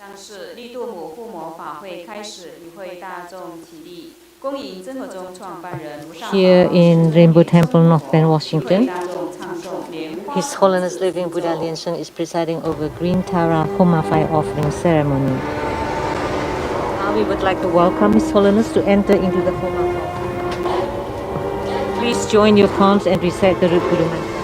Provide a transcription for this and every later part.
当是利度母护摩法会开始，与会大众起立，恭迎真佛宗创办人无上法 Here in Rainbow Temple, North Bend, 与会 Washington, 大众唱诵莲花 His Holiness Living Buddha Liansheng is presiding over Green Tara Homa Fire Offering Ceremony. Now we would like to welcome His Holiness to enter into the Homa Fire. Please join your palms and recite the root Buddha mantra.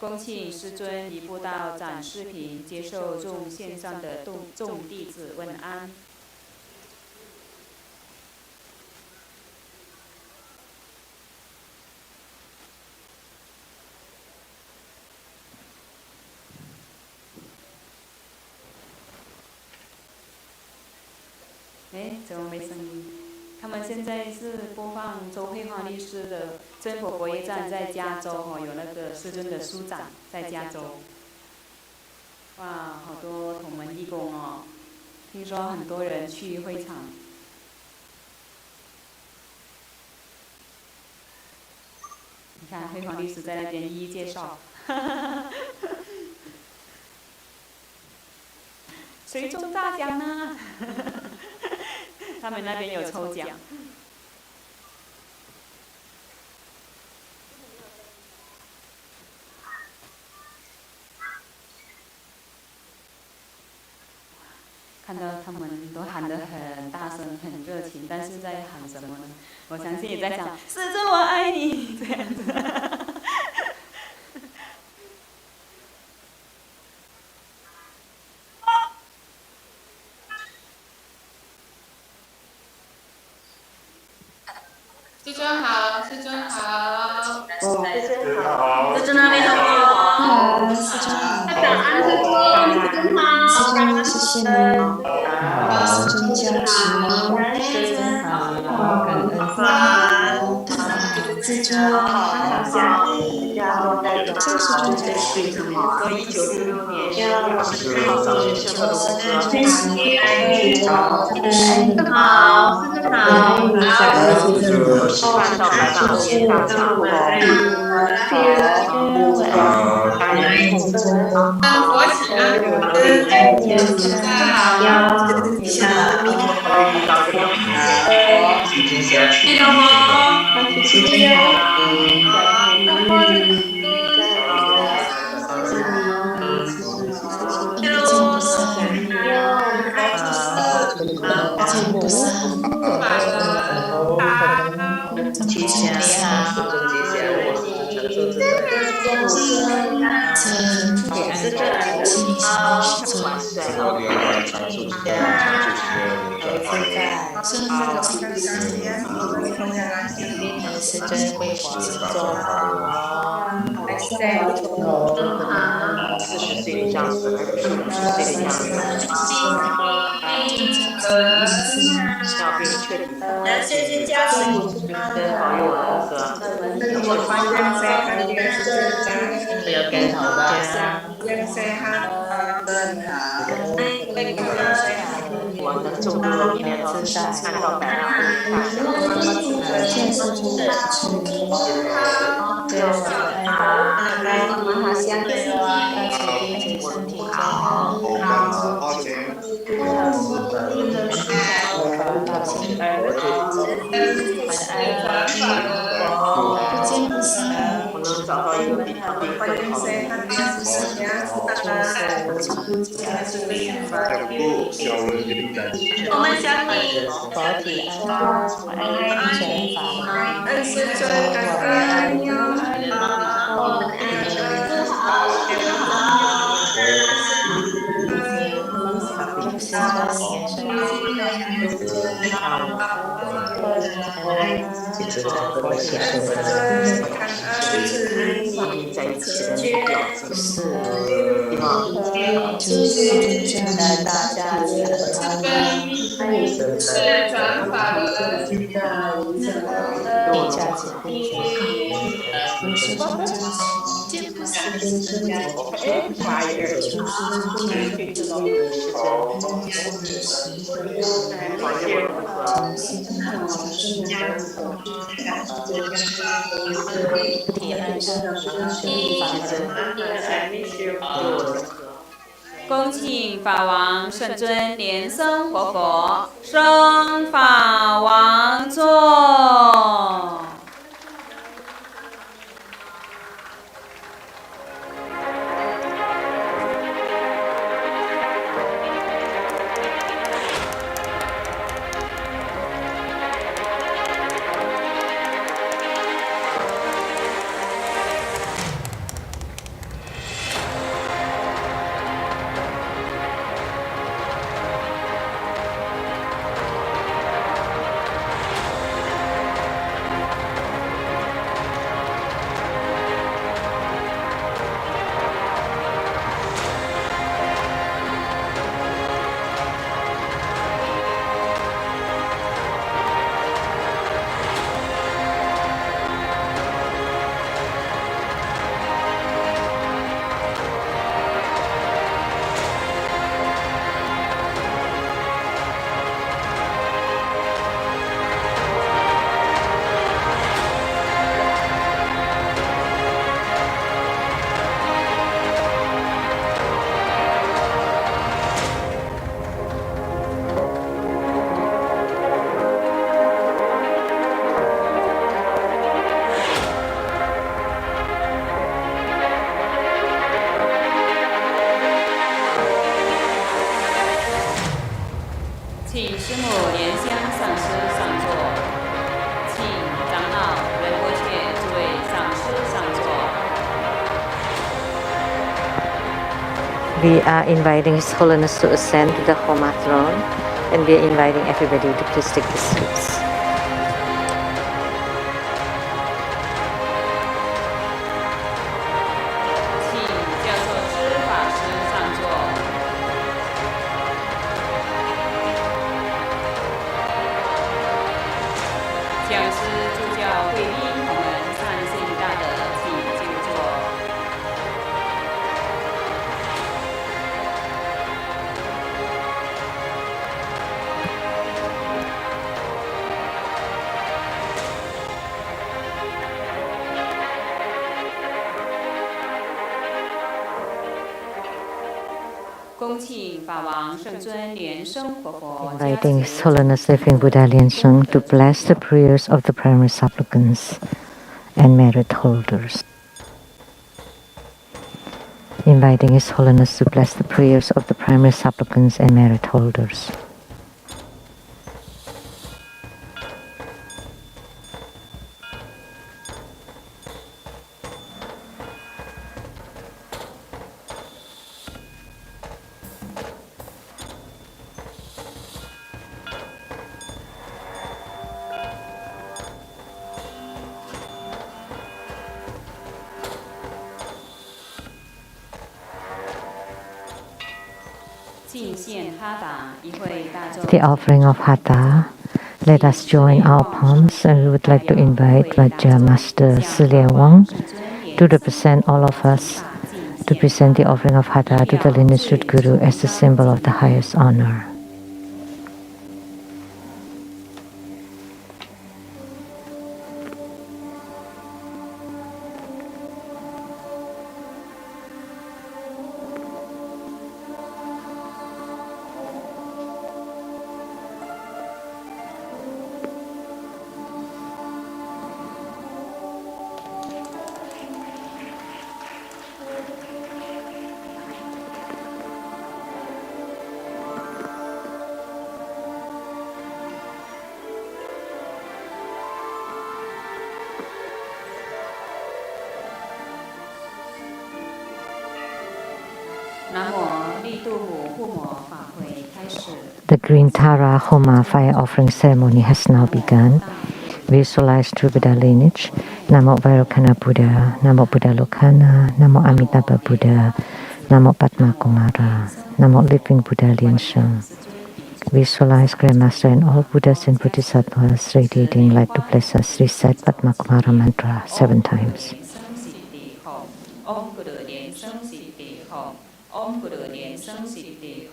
恭请师尊移步到展示屏，接受众线上的众弟子问安。怎么没声音？他们现在是播放周慧华律师的真佛佛业站在加州有那个师尊的书展在加州。哇，好多同门义工哦！听说很多人去会场。你看慧华律师在那边一一介绍。谁中大奖呢？他们那边有抽奖。看到他们都喊得很大声、很热情，但是在喊什么呢？我相信也在讲“师尊我爱你”这样子。师尊好，师尊好，师尊好，师尊那边好，师尊好，早安，师尊好，感恩谢谢师您，师尊加持，师尊好，感恩好，师尊好，这是尊在水上面，和1966年10月20号早晨修的功课，师尊好，好，师尊好，换到白板后面大场好，国旗啊，记得吗？是这样的，发生这个这段时间，我们同样非常是珍贵华做40岁的样子，而不是50岁的样子。要并彻底保佑我的哥哥。更好吧？我能走路一年到看到白马大小。见识不对我的爱大慈悲解身体健康，老心儿我的爱我能找到一个比他更好的我们相信佛体安全法在一起的那个表情是大家转法轮，地价值恭请法王圣尊莲生活佛升法王座。请师母莲香上师上座，请长老仁波切诸位上师上座。We are inviting His Holiness to ascend to the Homa throne, and we are inviting everybody to please take the seats. 请教授师法师上座。讲师助教贵宾同仁善信大德，请就座。恭请法王圣尊莲生活佛 Inviting His Holiness Living Buddha Lien Sheng to bless the prayers of the primary supplicants and merit holders. Inviting His Holiness to bless the prayers of the primary supplicants and merit holders. the offering of Hatha. Let us join our palms, and we would like to invite Vajra Master Silia Wang to represent all of us to present the offering of Hatha to the lineage Guru as the symbol of the highest honor. The green Tara Homa fire offering ceremony has now begun. Visualize true Buddha lineage. Namo Vairocana Buddha, Namo Buddha Lokana, Namo Amitabha Buddha, Namo Padma Kumara, Namo Living Buddha Liansheng. Visualize Grandmaster and all Buddhas and Bodhisattvas radiating light to bless us. Recite Padma Kumara mantra 7 times. Om Guru Nian Seng Siddhi Hom. Om Guru Nian Seng Siddhi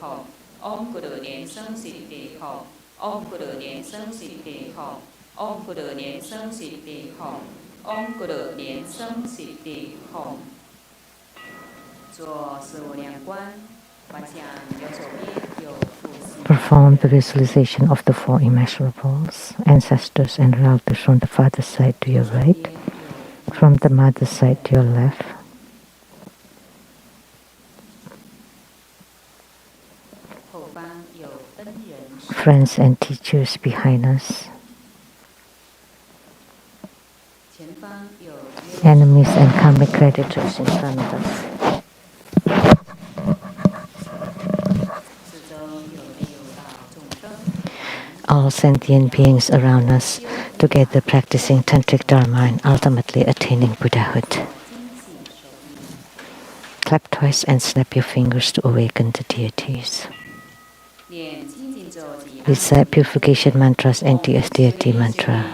Hom. Om Guru Nian Seng Siddhi Hom. Om Guru Nian Seng Siddhi Hom. Om Guru Nian Seng Siddhi Hom. 做四无量观，观想右手边有父亲。 Perform the visualization of the 4 immeasurables, ancestors and relatives from the father's side to your right, from the mother's side to your left. Friends and teachers behind us. Enemies and karmic creditors in front of us. All sentient beings around us, together practicing Tantric Dharma and ultimately attaining Buddhahood. Clap twice and snap your fingers to awaken the deities. Recite purification mantras and the deity mantra.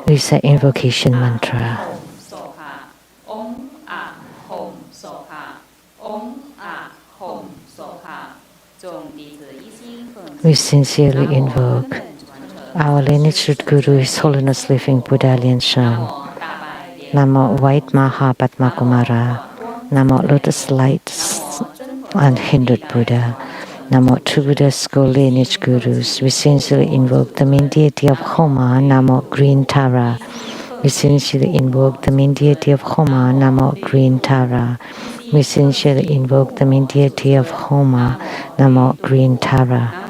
Recite invocation mantra. We sincerely invoke our lineage Guru, His Holiness Living Buddha Liansheng. Namo White Maha Padma Kumara. Namo Lotus Light Unhindered Buddha. Namo True Buddha School Lineage Gurus. We sincerely invoke the main deity of Homa. Namo Green Tara. We sincerely invoke the main deity of Homa. Namo Green Tara. We sincerely invoke the main deity of Homa. Namo Green Tara.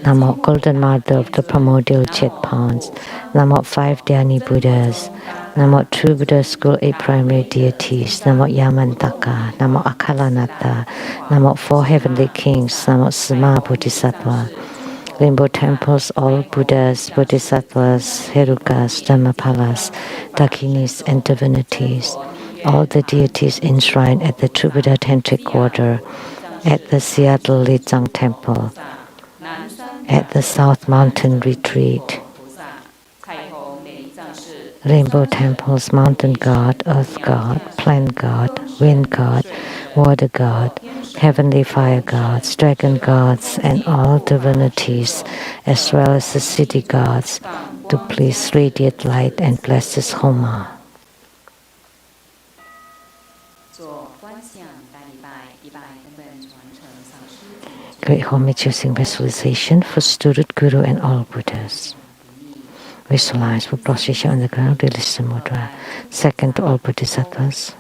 Namo Golden Mother of the Primordial Jet Ponds. Namo 5 Dhyani Buddhas. Namo True Buddha School 8 Primary Deities. Namo Yamantaka. Namo Akalanata. Namo 4 Heavenly Kings. Namo Sima Bodhisattva. Rainbow temples, all Buddhas, Bodhisattvas, Herukas, Dhammapalas, Dakinis, and divinities. All the deities enshrined at the True Buddha Tantric Quarter, at the Seattle Lizang Temple, at the South Mountain Retreat. Rainbow temples, Mountain God, Earth God, Plant God, Wind God, Water God, Heavenly Fire Gods, Dragon Gods, and all divinities, as well as the city gods, to please radiate light and bless this Homa. Great homage using visualization for student, Guru, and all Buddhas. Visualize for prostration on the ground, release the mudra. Second to all Bodhisattvas.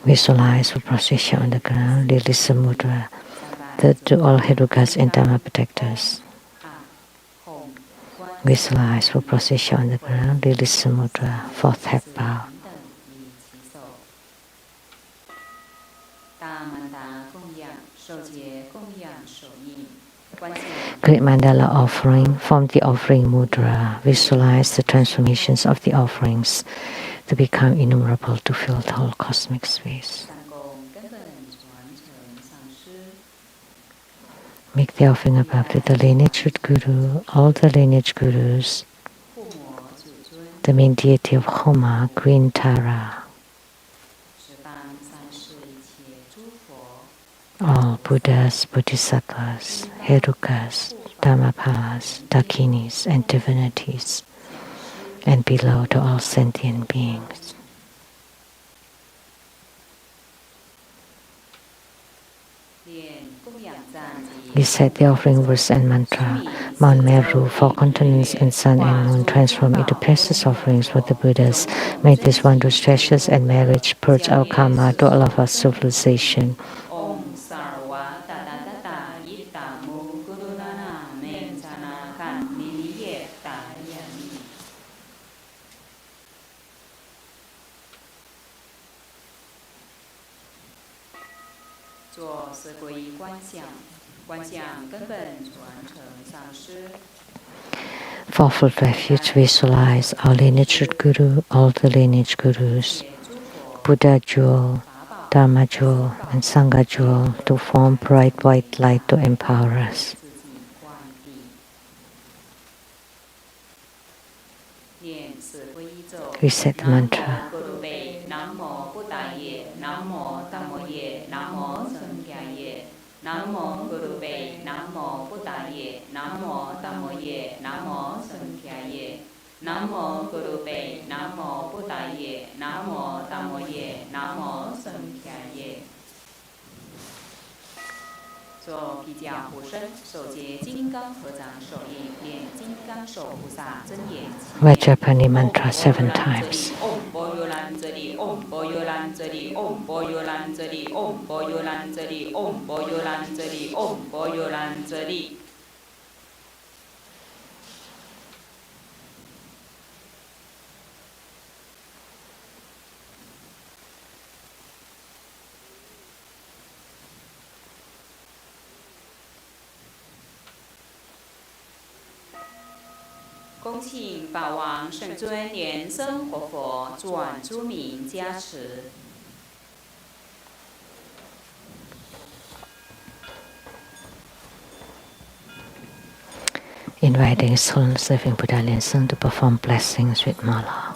Visualize for prostration on the ground, release the mudra. Third to all Herukas and Dhamma protectors. Visualize for prostration on the ground, release the mudra. Fourth half bow. Great mandala offering. Form the offering mudra. Visualize the transformations of the offerings to become innumerable to fill the whole cosmic space. Make the offering above to the lineage guru, all the lineage gurus, the main deity of Homa, Green Tara, all Buddhas, Bodhisattvas, Herukas, Dhammapalas, Dakinis, and divinities, and below to all sentient beings. Recite the offering verse and mantra. Mount Meru, 4 continents and sun and moon transform into precious offerings for the Buddhas. May this wondrous treasures and marriage purge our karma to all of our civilization. Fourfold refuge, visualize our lineage guru, all the lineage gurus, Buddha jewel, Dharma jewel, and Sangha jewel to form bright white light to empower us. Reset the mantra. Namo Gurube, Namo Buddhaye, Namo Dhammoye, Namo Sankhyaye. Namo Gurube, Namo Buddhaye, Namo Dhammoye, Namo Sankhyaye. 做毗迦护身，手结金刚合掌手印，念金刚手菩萨真言。Vajrapani mantra 7 times. Om Boyolanjali, Om Boyolanjali, Om Boyolanjali, Om Boyolanjali, Om Boyolanjali, Om Boyolanjali. 恭请法王圣尊莲生活佛转诸名加持。Inviting His Holiness Living Buddha Linsung to perform blessings with mala.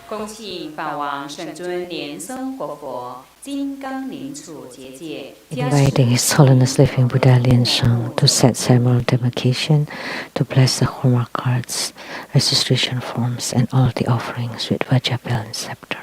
恭请法王圣尊莲生活佛金刚灵处结界。Inviting His Holiness Living Buddha Linsung to set ceremonial demarcation, to bless the hallmark cards, registration forms, and all the offerings with Vajra bell and scepter.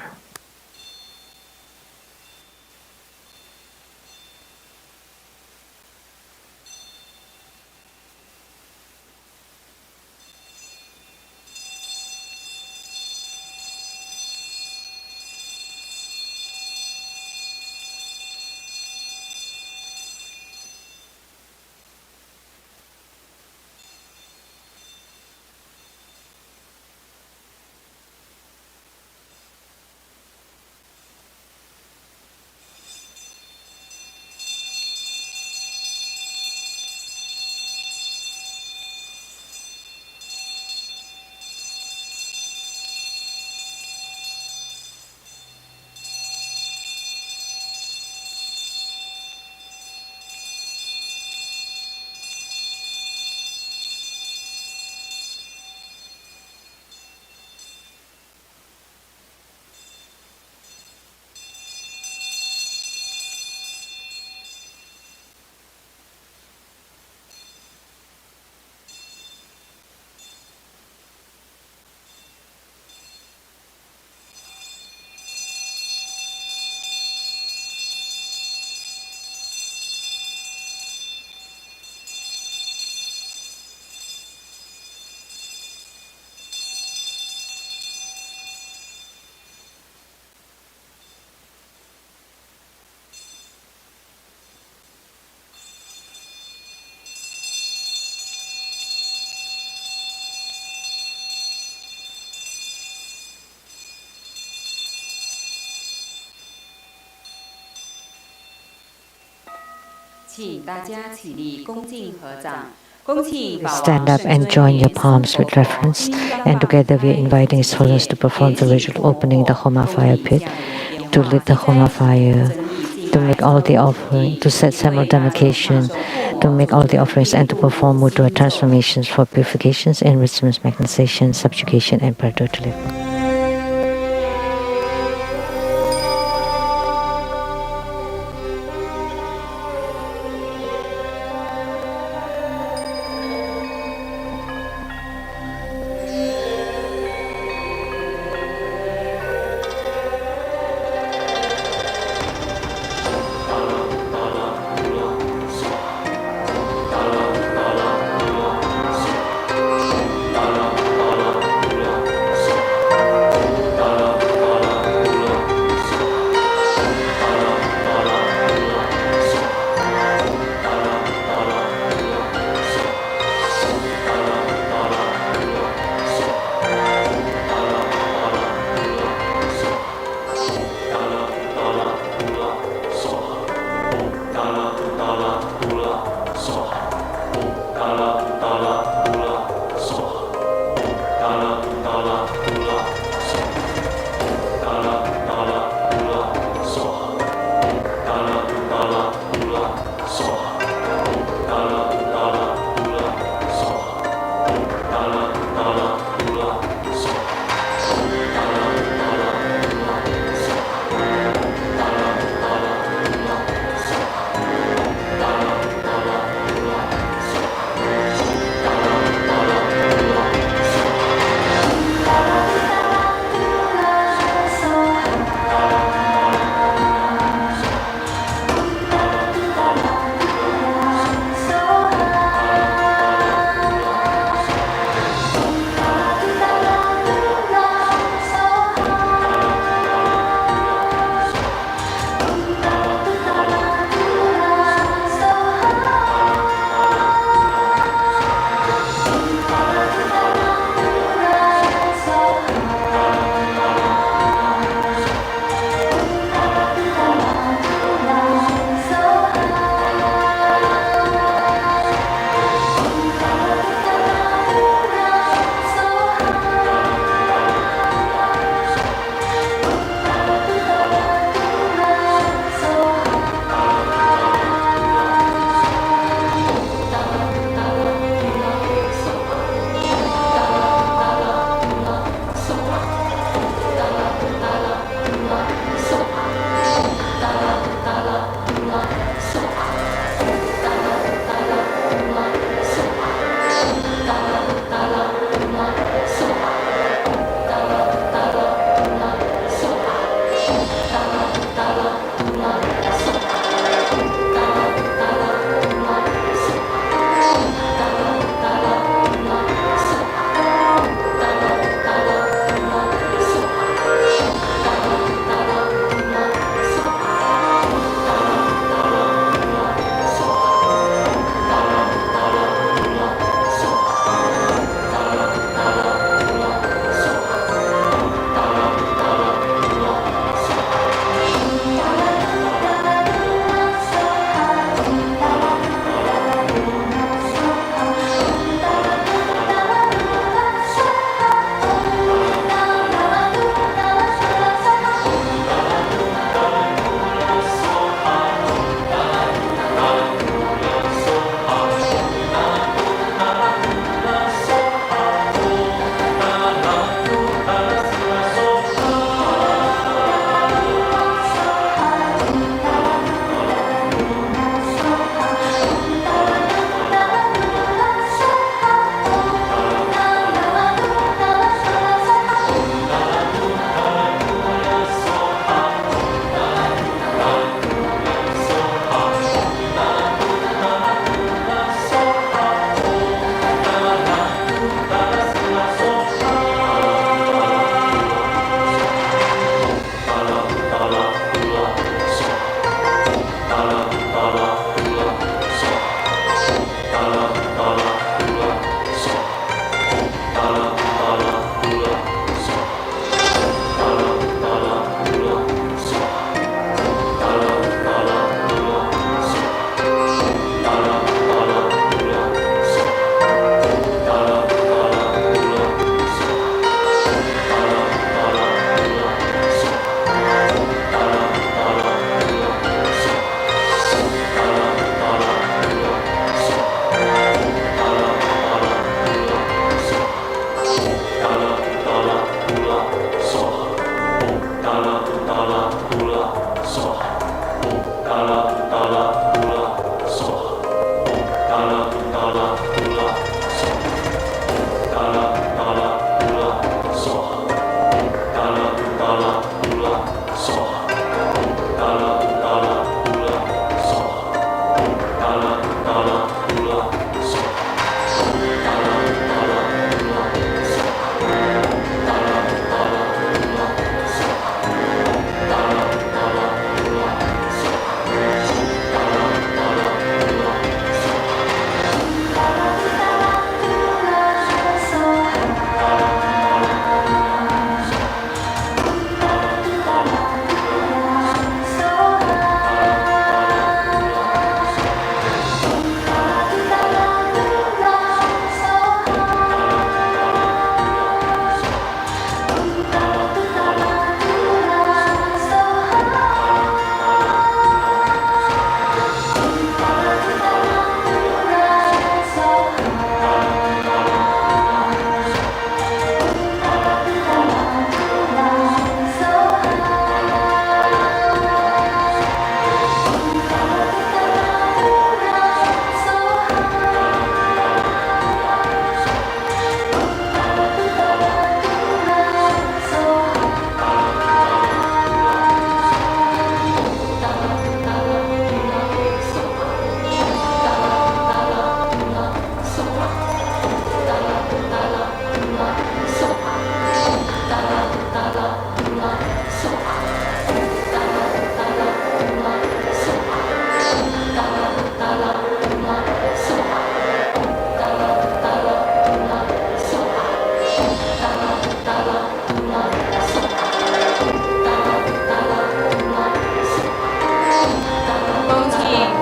Stand up and join your palms with reverence, and together we are inviting His Holiness to perform the ritual opening the Homa fire pit, to lit the Homa fire, to make all the offering, to set simultanecation, to make all the offerings, and to perform mudra transformations for purifications, enrichments, magnification, subjugation, and paradox.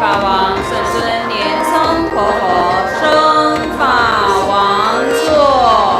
法王圣尊莲松婆婆生法王座。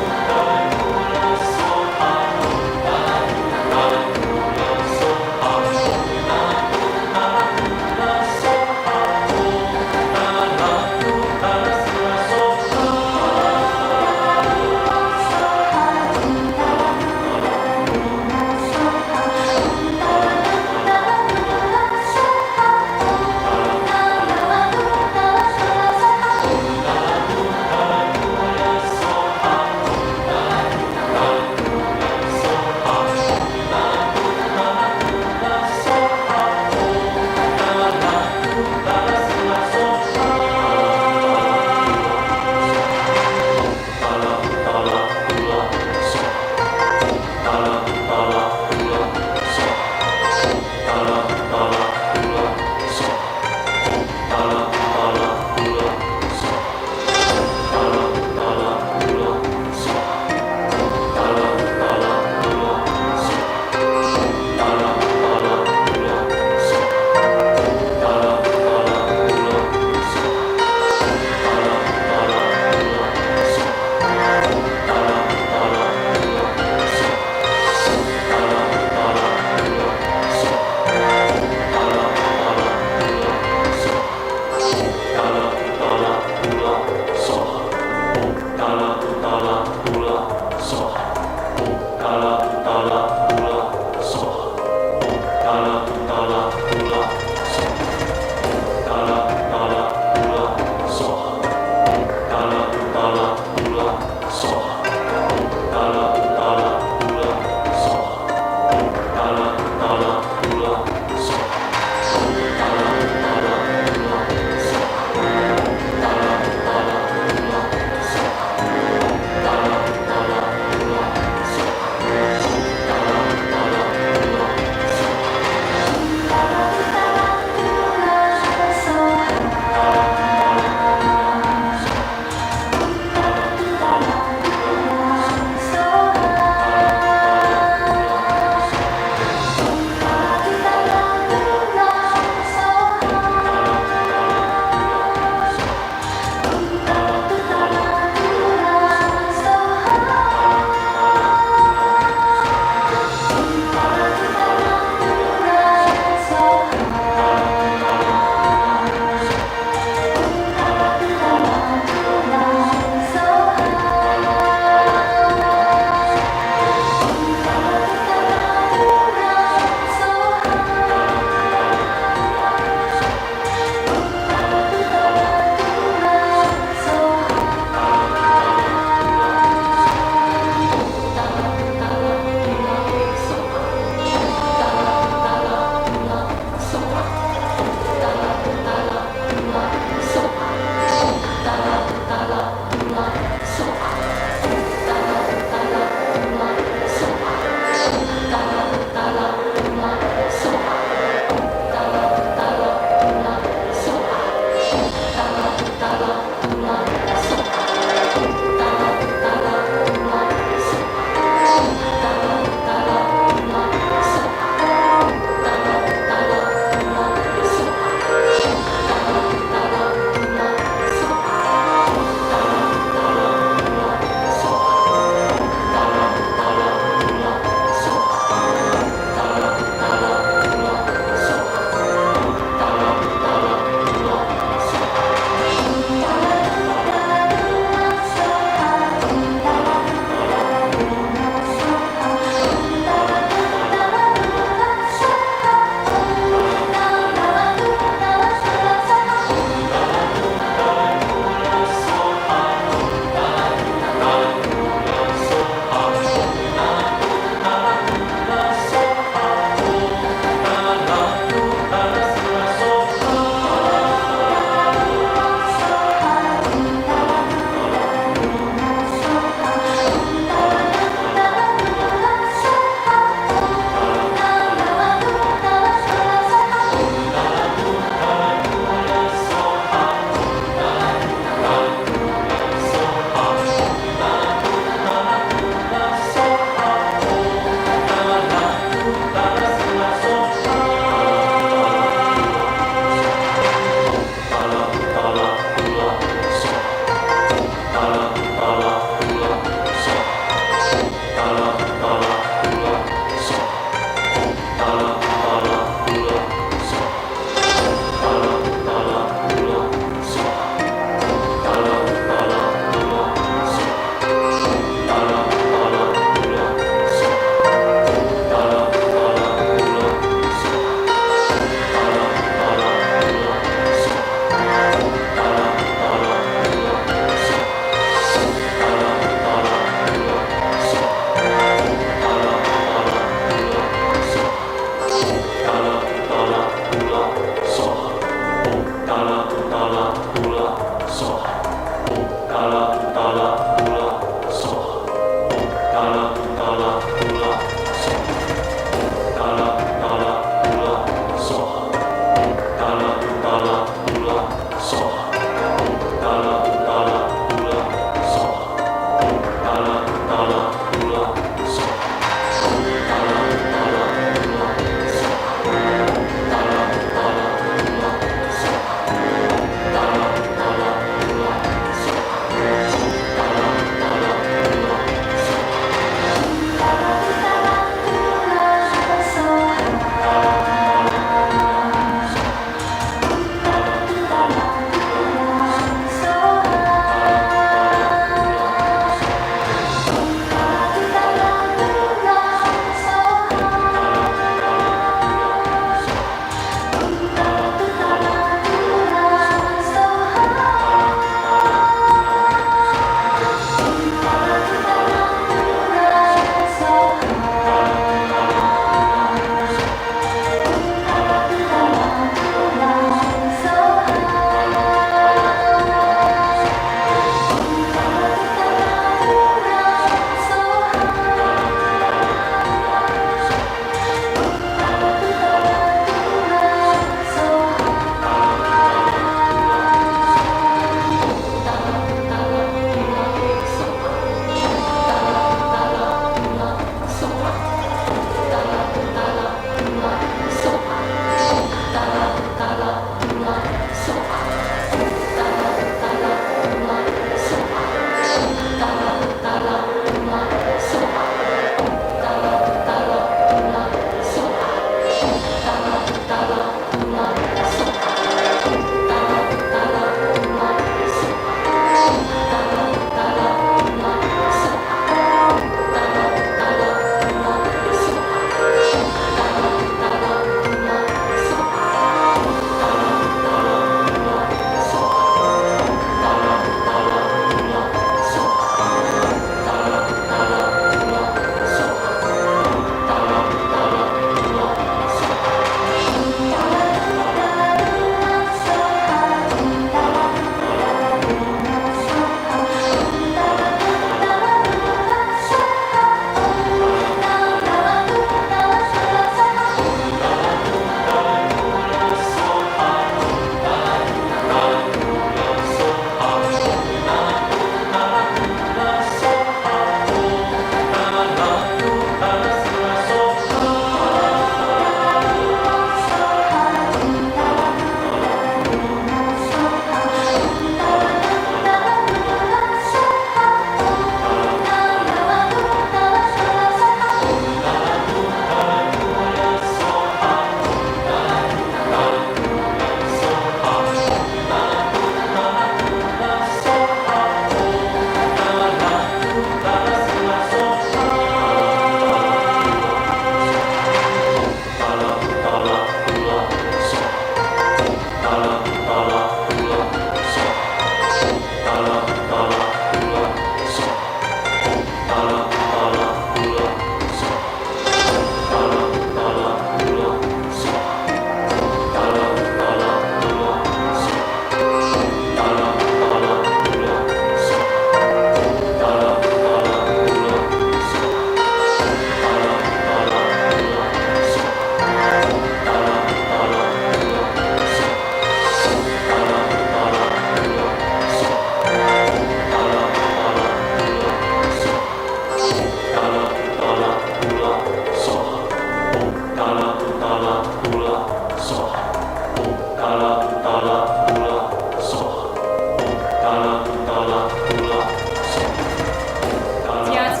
加持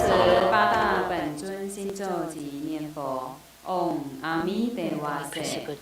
八大本尊心咒及念佛。唵阿弥陀佛，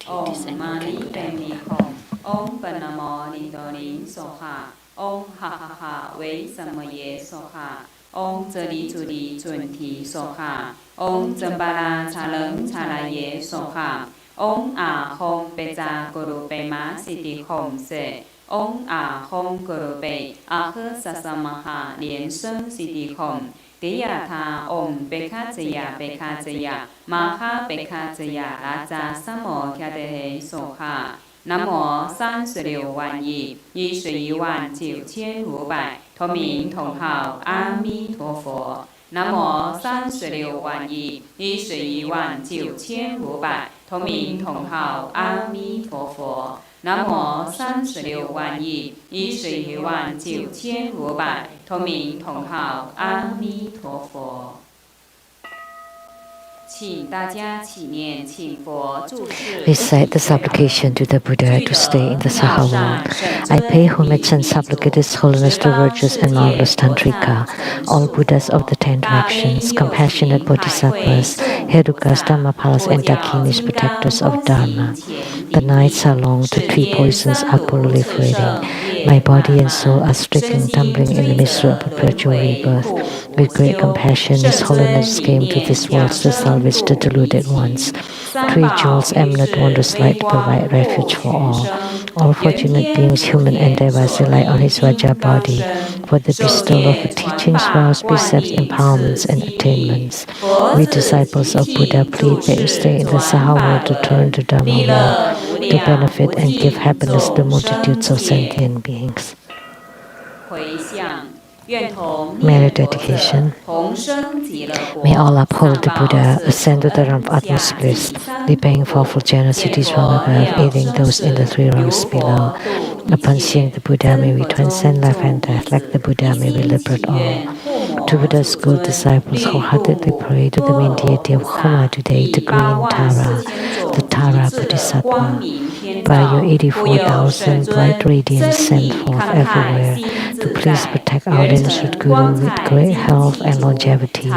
唵嘛呢叭咪吽，唵本南无尼多林梭哈，唵哈哈哈为什么耶梭哈，唵这里主里准提梭哈，唵真巴拉查楞查拉耶梭哈，唵啊吽贝扎咕噜贝玛西提吽塞，唵啊吽咕噜贝阿呵萨萨玛哈连声西提吽。迪亚他唵贝卡吉亚贝卡吉亚玛哈贝卡吉亚拉扎萨摩卡德黑梭哈。南无36万亿1119500同名同号阿弥陀佛。南无36万亿1119500同名同号阿弥陀佛。南无36万亿1119500同名同号阿弥陀佛。请大家起念，请佛注释。 Recite the supplication to the Buddha to stay in the Saha world. I pay homage and supplicate His Holiness the Virtuous and Marvelous Tantrika, all Buddhas of the 10 directions, compassionate Bodhisattvas, Herukas, Dhammapalas, and Dakinis, protectors of Dharma. The nights are long, the 3 poisons are proliferating. My body and soul are stricken, tumbling in the misery of perpetual rebirth. With great compassion, His Holiness came to this world to salvage the deluded ones. 3 jewels, eminent wondrous light, provide refuge for all. All fortunate beings, human and devas, rely on His Vajra body for the bestowal of teachings, vows, precepts, empowerments, and attainments. We disciples of Buddha plead that you stay in the Saha world to turn to Dharma world, to benefit and give happiness to multitudes of sentient beings. Merit dedication. May all uphold the Buddha, ascend to the realm of utmost bliss, repaying fourfold generosities from above, aiding those in the 3 realms below. Upon seeing the Buddha, may we transcend life and death. Like the Buddha, may we liberate all. To Buddha's good disciples wholeheartedly pray to the main deity of Homa today, the green Tara, the Tara Bodhisattva. By your 84,000 bright radiance sent forth everywhere to please protect our lineage Guru with great health and longevity,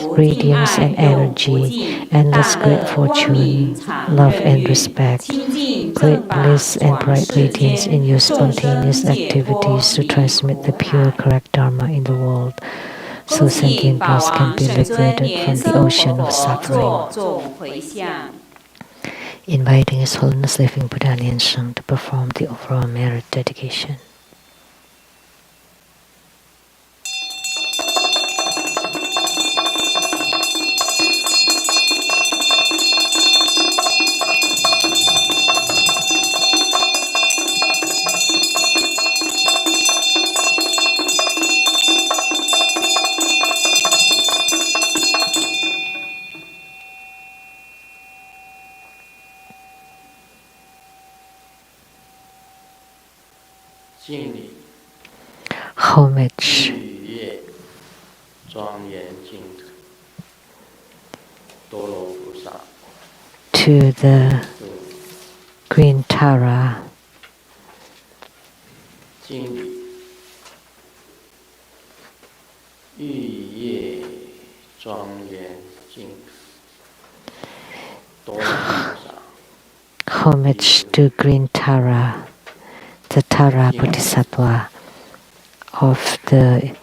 radiance and energy, endless great fortune, love and respect, great bliss and bright radiance in your spontaneous activities to transmit the pure correct Dharma in the world, so sentient beings can be liberated from the ocean of suffering. Inviting His Holiness Living Buddha Lien Sheng to perform the overall merit dedication. Homage to the Green Tara, homage to Green Tara, the Tara Bodhisattva of the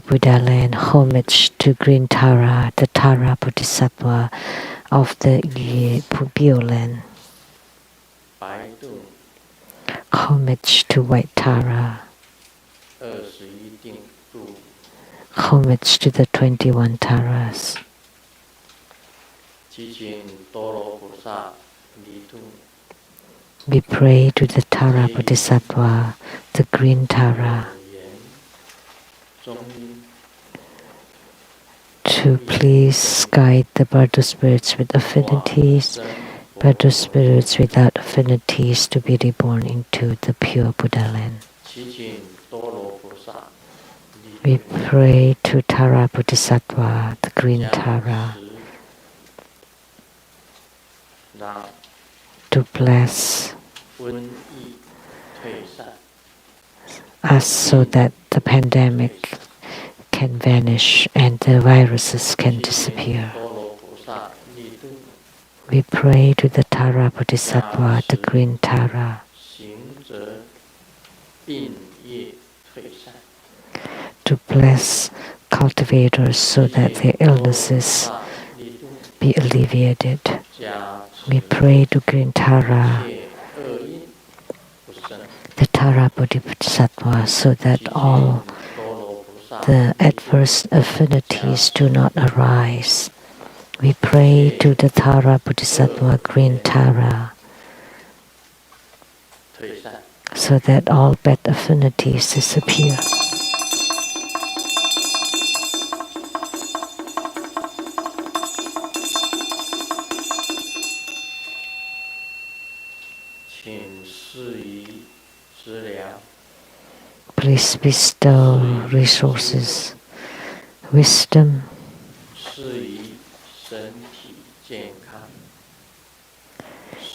Buddha land. Homage to Green Tara, the Tara Bodhisattva of the Bio land. Homage to White Tara. Homage to the 21 Taras. We pray to the Tara Bodhisattva, the Green Tara, to please guide the Bardo spirits with affinities, Bardo spirits without affinities to be reborn into the pure Buddha land. We pray to Tara Bodhisattva, the Green Tara, to bless us so that the pandemic can vanish and the viruses can disappear. We pray to the Tara Bodhisattva, the green Tara, to bless cultivators so that their illnesses be alleviated. We pray to green Tara, the Tara Bodhisattva, so that all the adverse affinities do not arise. We pray to the Tara Bodhisattva, green Tara, so that all bad affinities disappear. Please bestow resources, wisdom,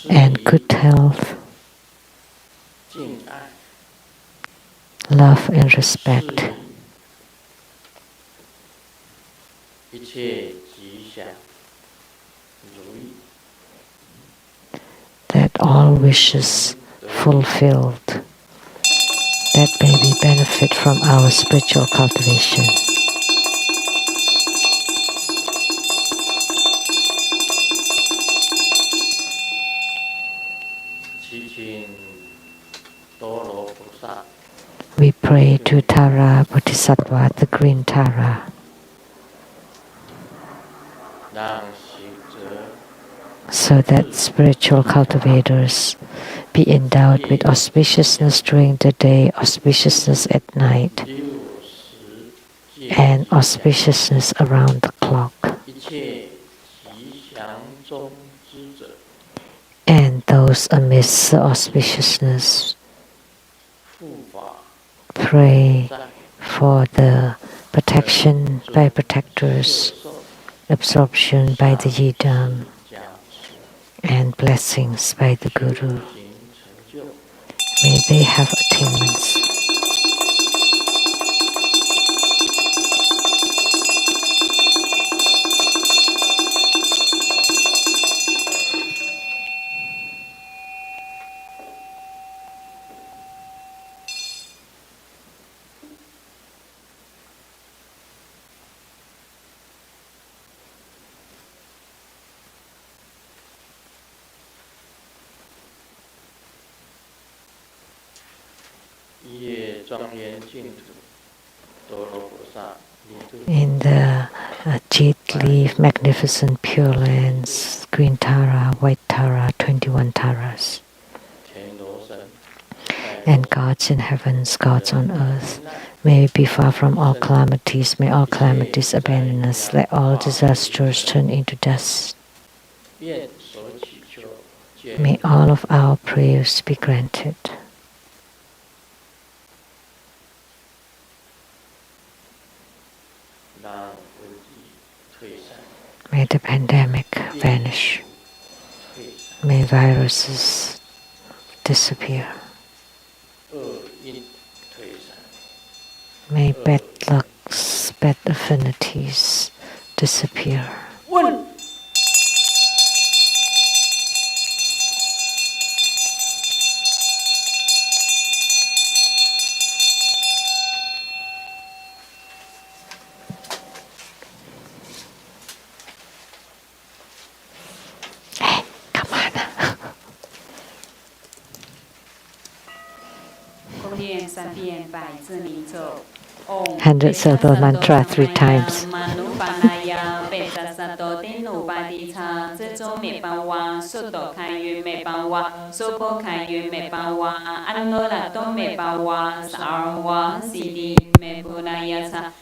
and good health, love and respect. That all wishes fulfilled, that may we benefit from our spiritual cultivation. We pray to Tara Bodhisattva, the green Tara, so that spiritual cultivators be endowed with auspiciousness during the day, auspiciousness at night, and auspiciousness around the clock. And those amidst the auspiciousness, pray for the protection by protectors, absorption by the Yidam, and blessings by the Guru. May they have attainments. In the jade leaf, magnificent pure lands, green Tara, white Tara, 21 Taras, and gods in heavens, gods on earth, may we be far from all calamities, may all calamities abandon us, let all disasters turn into dust. May all of our prayers be granted. May the pandemic vanish. May viruses disappear. May bad lucks, bad affinities disappear. Hundreds of the mantra 3 times.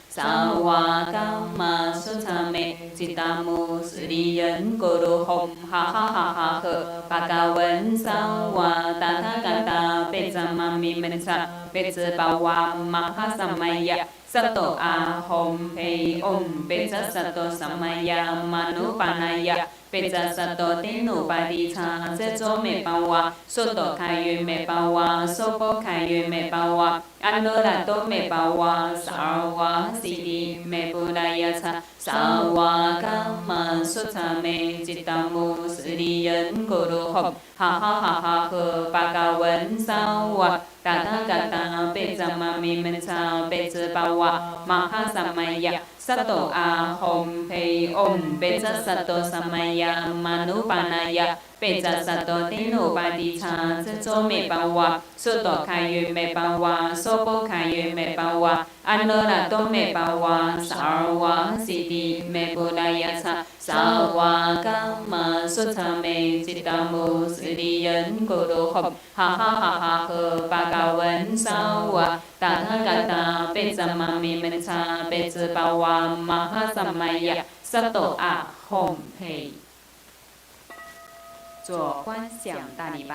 Sawa Kama Sutame Sitamu Sriyan Guru Hom Ha Ha Ha Ha Ha Bhagavan Sawa Tathagata Pezamami Mensa Pezabawa Mahasamaya Sato Ahom Pe Om Peza Sato Samaya Manupanaya 贝扎萨多丁努巴迪查，这周美巴瓦，梭多开云美巴瓦，梭波开云美巴瓦，安罗拉多美巴瓦，萨尔瓦西迪美布拉亚查，萨瓦伽玛苏查美吉达姆斯利人咕噜吼，哈哈哈哈呵巴嘎文萨瓦，达达嘎达贝扎玛咪门查贝兹巴瓦，玛哈萨玛亚。Sato a hom pei om beja sato samaya manu panaya beja sato tinu badi cha zo me ba wa soto kai me ba wa sopo kai me ba wa anora to me ba wa sarwa sidi me bulaya cha sawa kama sutta me jitamu sidi yen guru hop ha ha ha ha he bagawan sawa ta tha gata beja mami mencha beja ba wa Mahasamaya Sato A Hom Pei.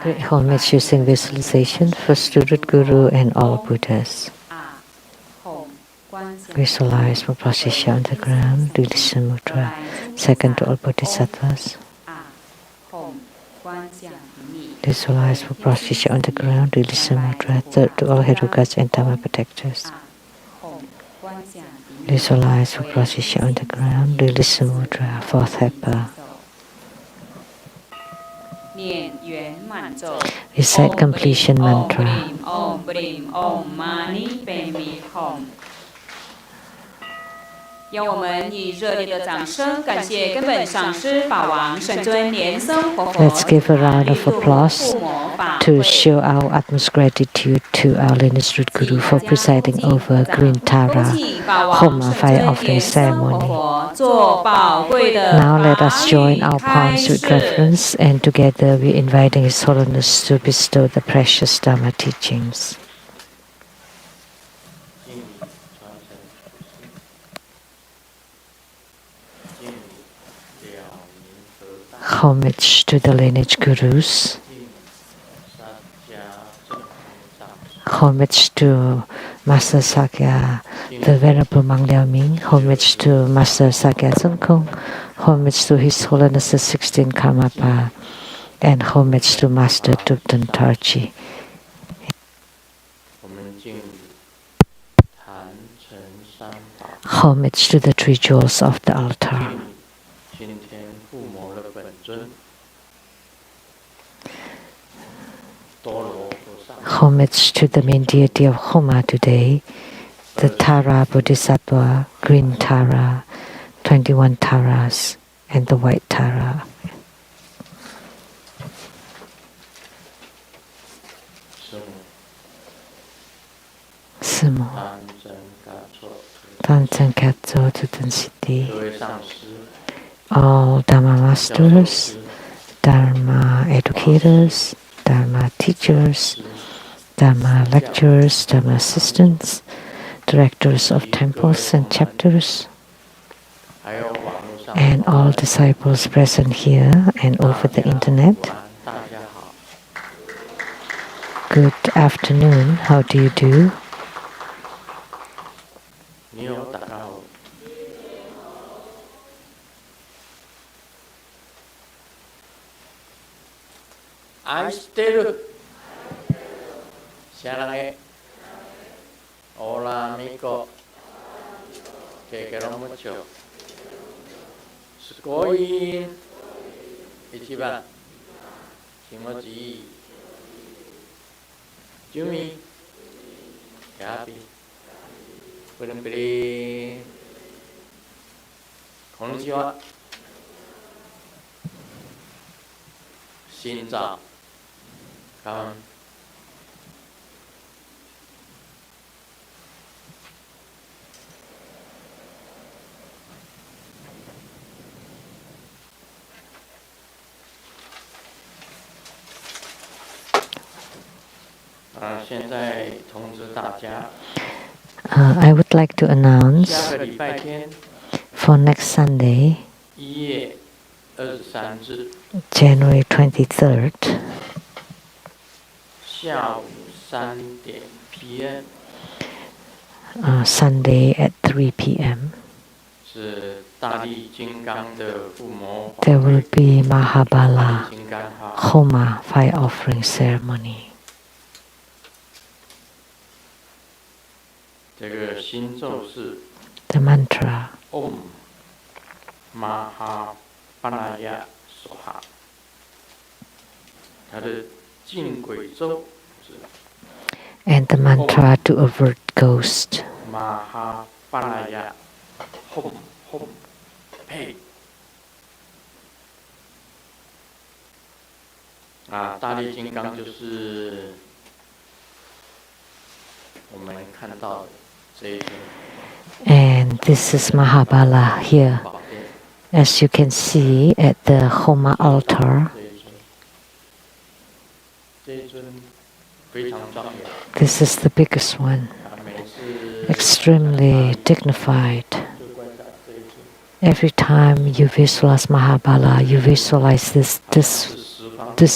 Great homage using visualization for student guru and all Buddhas. Visualize Vipassana on the ground, release mudra, second to all Bodhisattvas. Visualize Vipassana on the ground, release mudra, third to all Herukas and Dhamma protectors. Visualize Vipassana on the ground, release mudra, fourth Hatha. Recite completion mantra. Om Brim Om Mani Padme Hum. 让我们以热烈的掌声感谢根本上师法王圣尊莲生活佛。 Let's give a round of applause to show our utmost gratitude to our lineage root guru for presiding over Green Tara Homa fire offering ceremony. Now let us join our palms with reverence, and together we are inviting His Holiness to bestow the precious Dhamma teachings. Homage to the lineage gurus. Homage to Master Sakya, the Venerable Mang Liao Ming. Homage to Master Sakya Zengkong. Homage to His Holiness the 16th Karmapa. And homage to Master Tupten Tarchi. Homage to the three jewels of the altar. Homage to the main deity of Homa today, the Tara Bodhisattva, Green Tara, 21 Taras, and the White Tara. Sumo. Tantric Katso Tutan Siddhi. All Dharma masters, Dharma educators, Dharma teachers, Dharma lecturers, Dharma assistants, directors of temples and chapters, and all disciples present here and over the internet. Good afternoon, how do you do? I still Sarange Hola amigo Te quiero mucho Sugoi Ichiban Kimochi Yumi Happy Puri Konnichiwa Shinza Come. I would like to announce for next Sunday, January 23rd, Sunday at 3 p.m. there will be Mahabala Homa fire offering ceremony. The mantra Om Mahapanaya Soha. 它的净鬼咒是 and the mantra to avert ghost. Mahapanaya Hom Hom Pei. 大力金刚就是我们看到的这一尊。And this is Mahabala here, as you can see at the Homa altar. This is the biggest one, extremely dignified. Every time you visualize Mahabala, you visualize this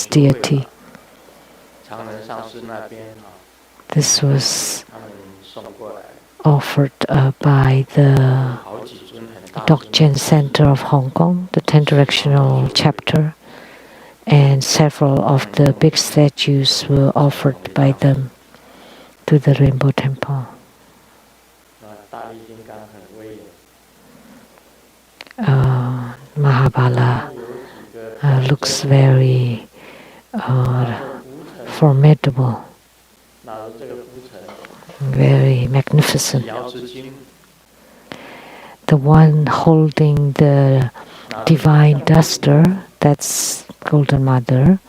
deity. This was offered by the Dokjen Center of Hong Kong, the Tantric chapter, and several of the big statues were offered by them to the Rainbow Temple. Mahabala looks very formidable, very magnificent. The one holding the divine duster, that's Golden Mother.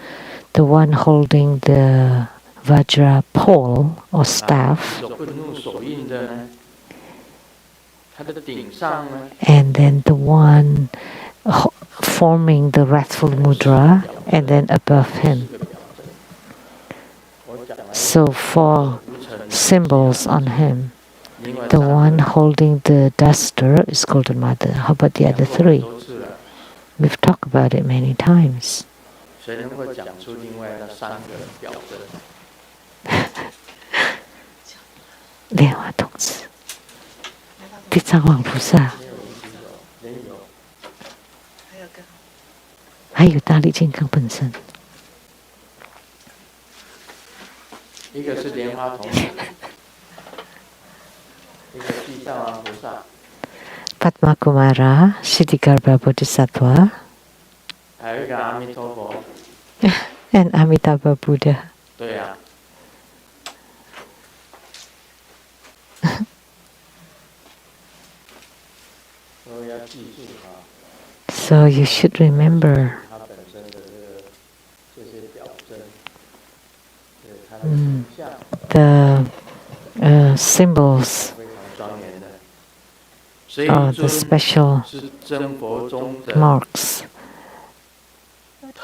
The one holding the Vajra pole or staff. And then the one forming the wrathful mudra, and then above him. So 4 symbols on him. The one holding the duster is Golden Mother. How about the other 3? We've talked about it many times. 谁能够讲出另外那3个表征？莲花童子、地藏王菩萨，还有大力金刚本身。一个是莲花童子，一个地藏王菩萨。Padma Kumara, Siddhigarbha Bodhisattva, 还有一个阿弥陀佛。and Amitabha Buddha. 对呀。所以要记住啊。So you should remember. 它本身的这些表征，它的形象。The symbols are the special marks.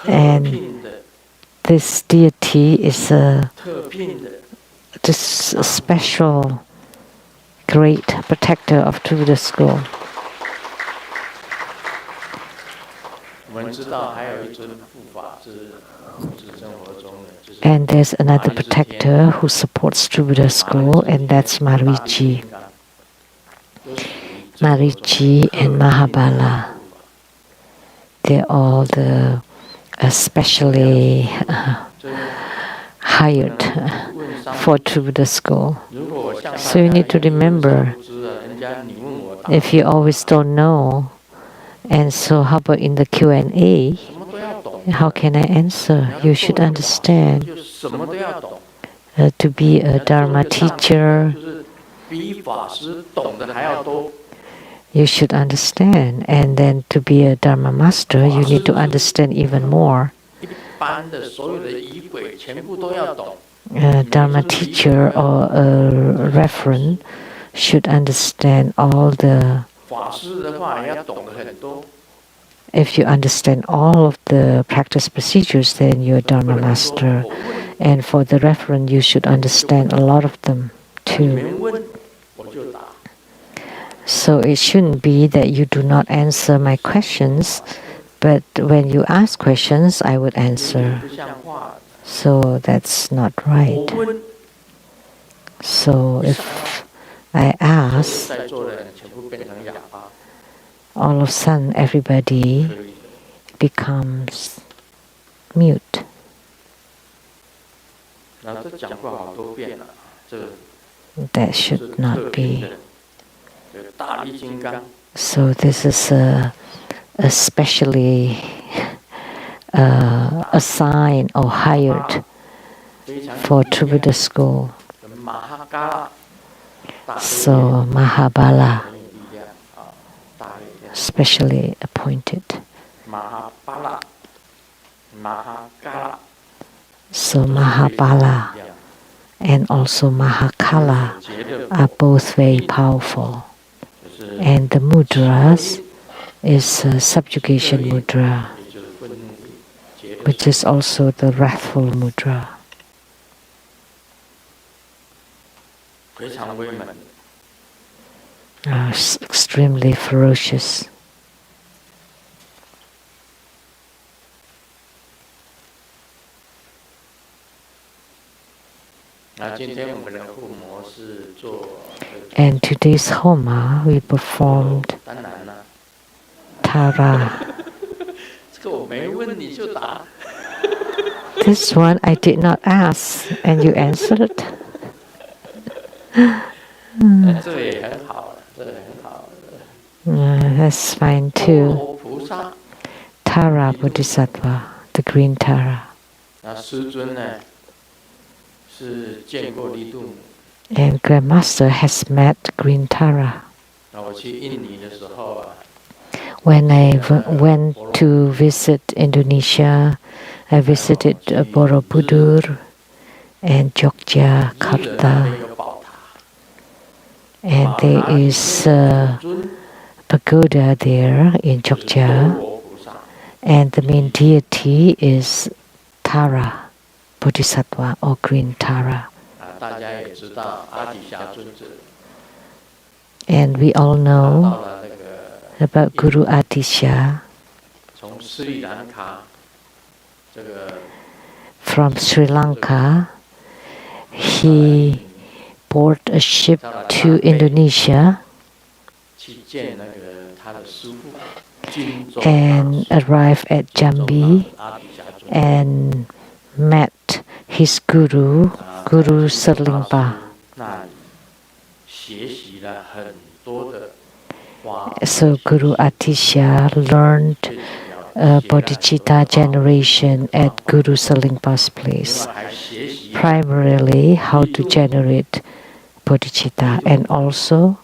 And this deity is this special great protector of Buddha school. And there's another protector who supports Buddha school, and that's Marici. Marici and Mahabala. They're all the especially hired for Buddha school. So you need to remember, if you always don't know, and so how about in the Q&A, how can I answer? You should understand. To be a Dharma teacher, you should understand. And then to be a Dharma master, you need to understand even more. A Dharma teacher or a referent should understand all the... If you understand all of the practice procedures, then you're a Dharma master. And for the referent, you should understand a lot of them too. So it shouldn't be that you do not answer my questions, but when you ask questions, I would answer. So that's not right. So if I ask, all of a sudden everybody becomes mute. That should not be. So this is especially assigned or hired for True Buddha school. So Mahabala, specially appointed. So Mahabala and also Mahakala are both very powerful. And the mudras is subjugation mudra, which is also the wrathful mudra. Extremely ferocious. And today's Homa, we performed Tara. This one I did not ask, and you answered. That's fine too. Tara Bodhisattva, the green Tara. And Grandmaster has met green Tara. When I went to visit Indonesia, I visited Borobudur and Yogyakarta. And there is a pagoda there in Jogja, and the main deity is Tara Bodhisattva or green Tara. And we all know about Guru Atisha from Sri Lanka. He boarded a ship to Indonesia and arrived at Jambi and met his guru, Guru Serlingpa. So Guru Atisha learned bodhicitta generation at Guru Serlingpa's place, primarily how to generate bodhicitta, and also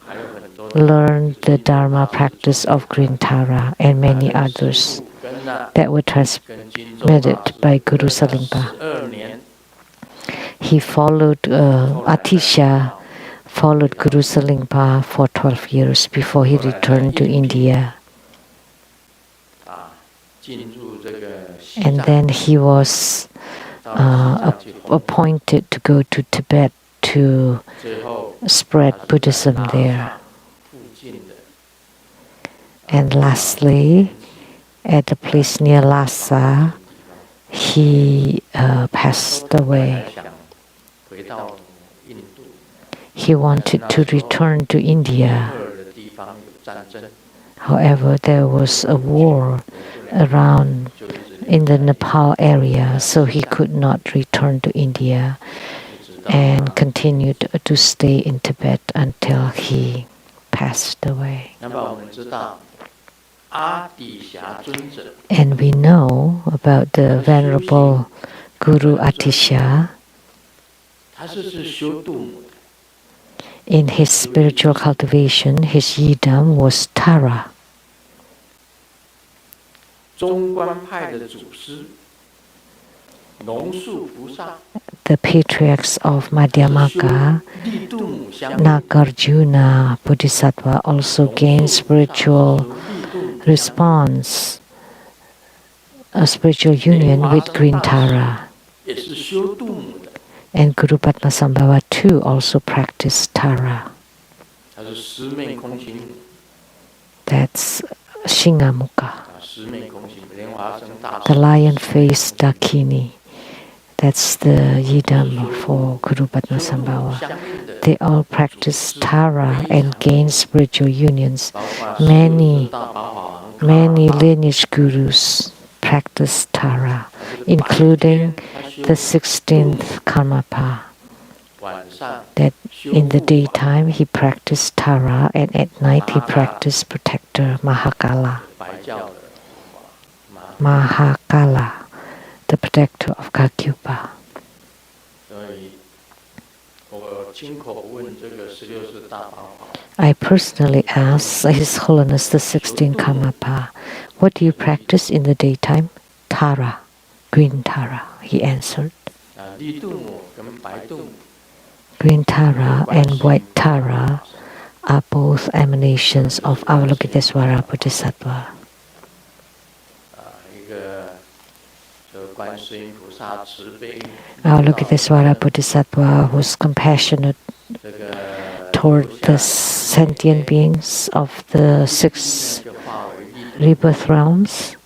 learned the Dharma practice of green Tara and many others that were transmitted by Guru Serlingpa. He followed Atisha followed Guru Serlingpa for 12 years before he returned to India. And then he was appointed to go to Tibet to spread Buddhism there. And lastly, at a place near Lhasa, he passed away. He wanted to return to India. However, there was a war around in the Nepal area, so he could not return to India and continued to stay in Tibet until he passed away. And we know about the Venerable Guru Atisha. In his spiritual cultivation, his yidam was Tara. The patriarchs of Madhyamaka, Nagarjuna Bodhisattva, also gained spiritual response, a spiritual union with green Tara. And Guru Padmasambhava too also practiced Tara. That's Shingamukha. The lion-faced Dakini. That's the yidam for Guru Padmasambhava. they all practice Tara and gain spiritual unions. Many lineage gurus practice Tara, including the 16th Karmapa. That in the daytime he practiced Tara, and at night he practiced Protector Mahakala. Mahakala, the protector of Kakyupa. I personally asked His Holiness the 16th Karmapa, what do you practice in the daytime? Tara, green Tara, he answered. Green Tara and white Tara are both emanations of Avalokitesvara Bodhisattva. Avalokitesvara Bodhisattva, who's compassionate toward the sentient beings of the 6 rebirth realms,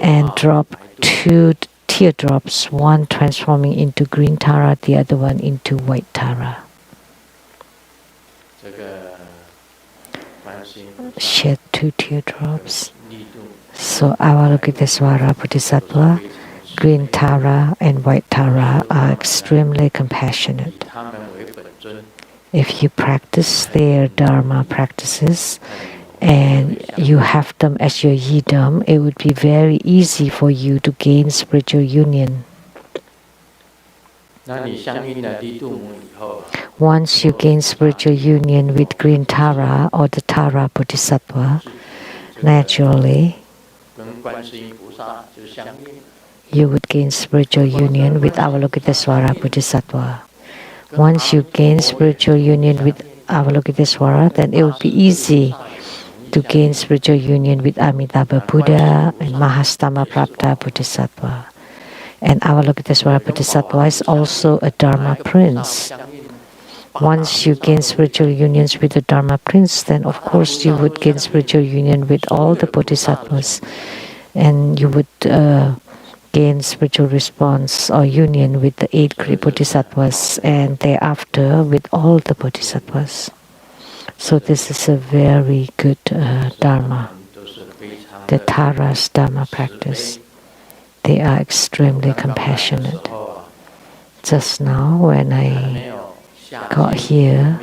and drop 2 teardrops, one transforming into green Tara, the other one into white Tara. Shed 2 teardrops. So Avalokitesvara Bodhisattva, green Tara and white Tara are extremely compassionate. If you practice their Dharma practices and you have them as your yidam, it would be very easy for you to gain spiritual union. Once you gain spiritual union with green Tara or the Tara Bodhisattva, naturally you would gain spiritual union with Avalokitesvara Bodhisattva. Once you gain spiritual union with Avalokitesvara, then it would be easy to gain spiritual union with Amitabha Buddha and Mahastama Prapta Bodhisattva. And Avalokitesvara Bodhisattva is also a Dharma prince. Once you gain spiritual unions with the Dharma prince, then of course you would gain spiritual union with all the Bodhisattvas, and you would gain spiritual response or union with the 8 great Bodhisattvas, and thereafter with all the Bodhisattvas. So this is a very good Dharma, the Tara's Dharma practice. They are extremely compassionate. Just now when I got here,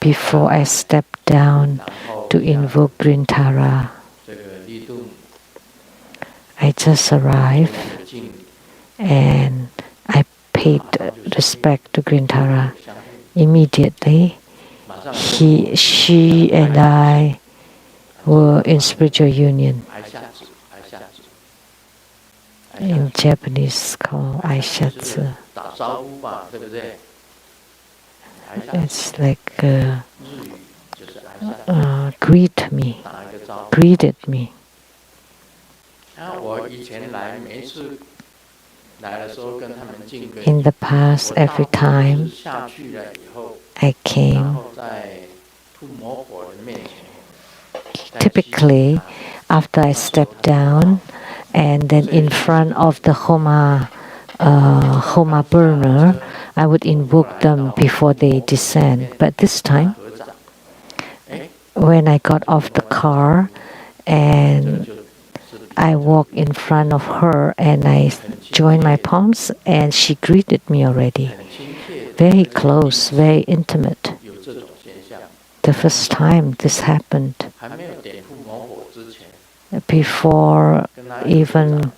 before I stepped down to invoke green Tara, I just arrived and I paid respect to green Tara. Immediately, she and I were in spiritual union. In Japanese called Aishatsu. It's like greeted me. In the past, every time I came, typically after I stepped down, and then in front of the Homa burner, I would invoke them before they descend. But this time, when I got off the car and I walked in front of her and I joined my palms, and she greeted me already. Very close, very intimate. The first time this happened, before even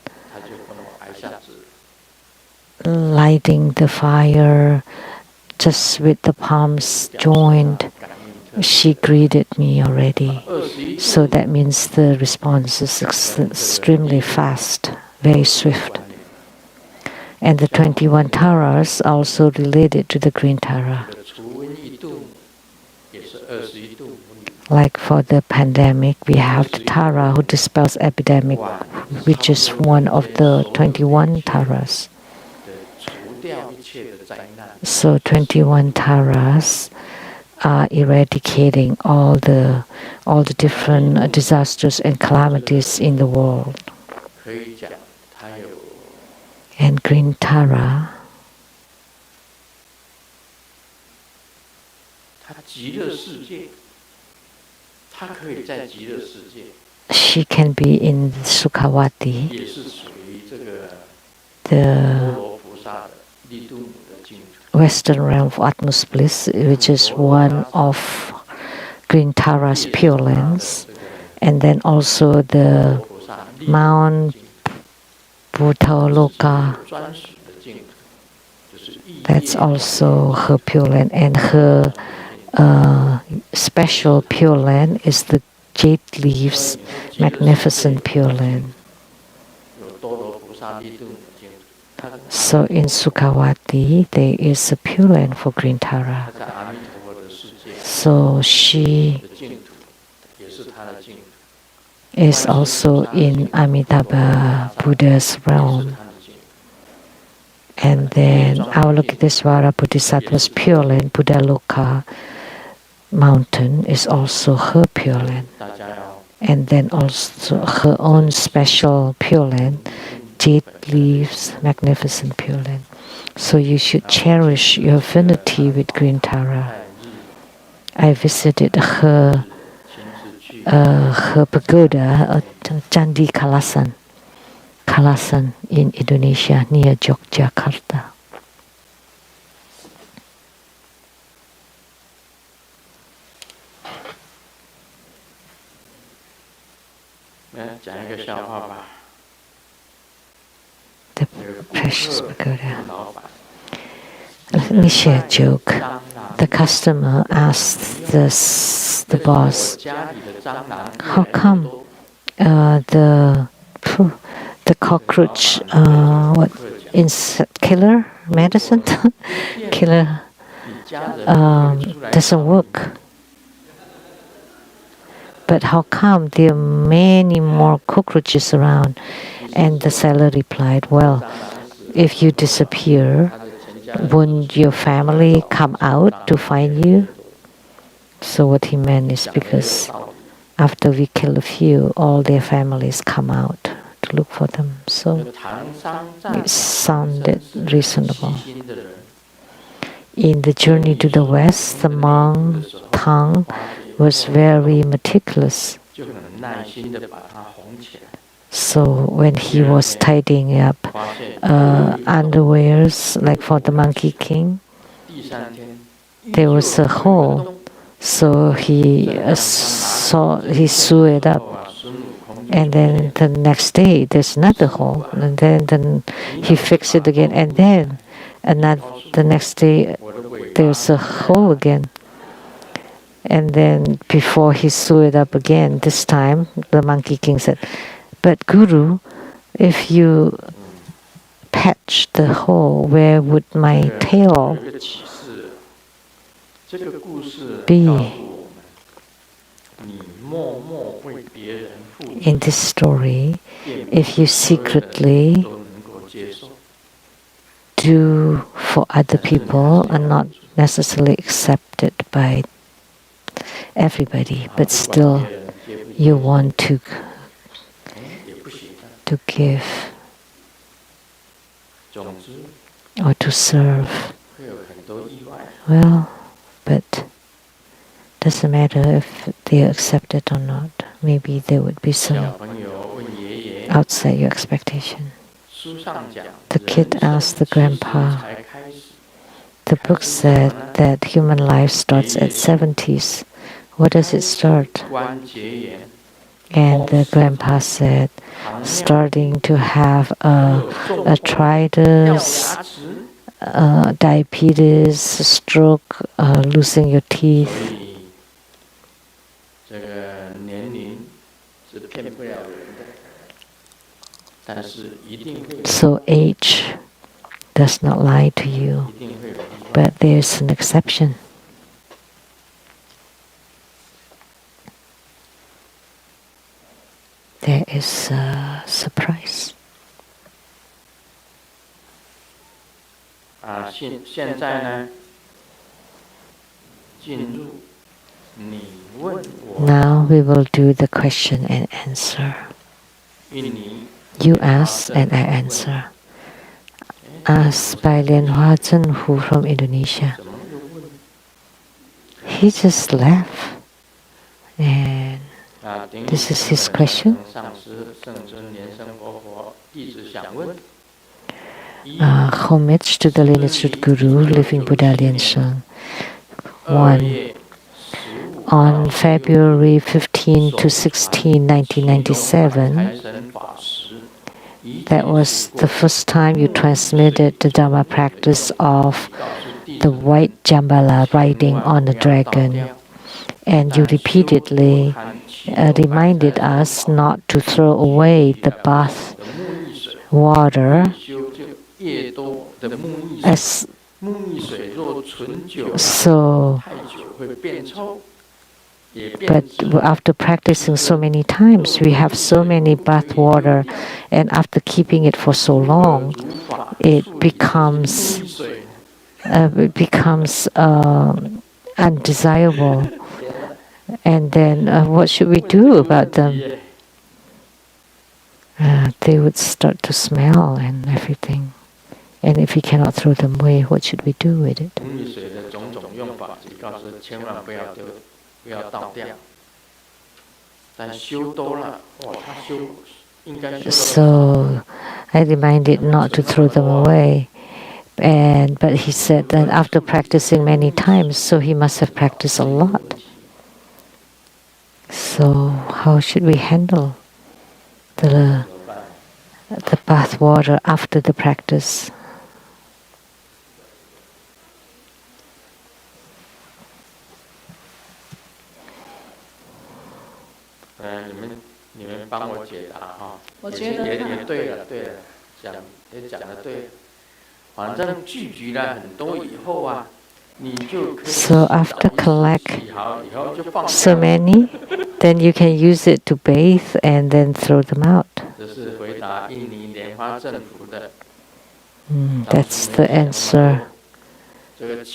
lighting the fire, just with the palms joined, she greeted me already. So that means the response is extremely fast, very swift. And the 21 Taras also related to the green Tara. Like for the pandemic, we have the Tara who dispels epidemic, which is one of the 21 Taras. So 21 Taras are eradicating all the different disasters and calamities in the world. And green Tara She can be in Sukhavati, the Western realm of Atma's bliss, which is one of Green Tara's pure lands, and then also the Mount Bhuttaloka. That's also her pure land, and her special pure land is the jade leaves, magnificent pure land. So in Sukhavati, there is a pure land for Green Tara. So she is also in Amitabha Buddha's realm. And then Avalokitesvara Bodhisattva's pure land, Buddhaloka mountain, is also her pure land. And then also her own special pure land, jade leaves, magnificent pure land. So you should cherish your affinity with Green Tara. I visited her pagoda, Candi Kalasan in Indonesia, near Yogyakarta. The precious pagoda. Let me share a joke. The customer asked the boss, "How come the cockroach killer medicine killer doesn't work? But how come there are many more cockroaches around?" And the seller replied, "Well, if you disappear, won't your family come out to find you?" So what he meant is because after we kill a few, all their families come out to look for them. So it sounded reasonable. In the journey to the west, the monk Tang was very meticulous. So when he was tidying up underwears, like for the Monkey King, there was a hole. So he sewed it up. And then the next day, there's another hole. And then he fixed it again. And then the next day, there's a hole again. And then before he sewed it up again, this time, the Monkey King said, "But Guru, if you patch the hole, where would my tail be?" In this story, if you secretly do for other people and not necessarily accepted by everybody, but still you want to give or to serve, well, but doesn't matter if they accept it or not. Maybe there would be some outside your expectation. The kid asked the grandpa, "The book said that human life starts at 70s. What does it start?" And the grandpa said, "Starting to have arthritis, diabetes, stroke, losing your teeth." So age does not lie to you, but there's an exception. There is a surprise. Now we will do the question and answer. You ask and I answer. Asked by Lian Hua Zhenhu from Indonesia. he just left. And this is his question. Homage to the lineage Guru, living Buddha Liansheng. 1. On February 15 to 16, 1997, that was the first time you transmitted the Dharma practice of the white Jambala riding on a dragon. And you repeatedly reminded us not to throw away the bath water as so. But after practicing so many times, we have so many bath water, and after keeping it for so long, it becomes undesirable. And then what should we do about them? They would start to smell and everything. And if we cannot throw them away, what should we do with it? So I reminded not to throw them away. But he said that after practicing many times, so he must have practiced a lot. So how should we handle the bath water after the practice? So after collect so many, then you can use it to bathe and then throw them out. That's the answer. At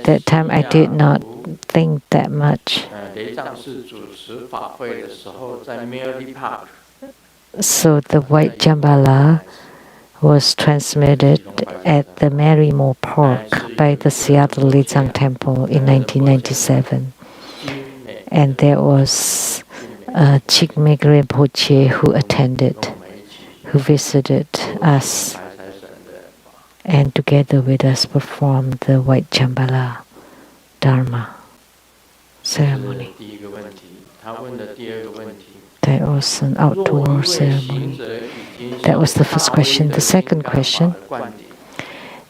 that time, I did not think that much. So the white Jambala was transmitted at the Marymore Park by the Seattle Lizang Temple in 1997. And there was Chikmé Rinpoche who attended, who visited us, and together with us performed the white Jambala Dharma ceremony. That was an outdoor ceremony. That was the first question. The second question,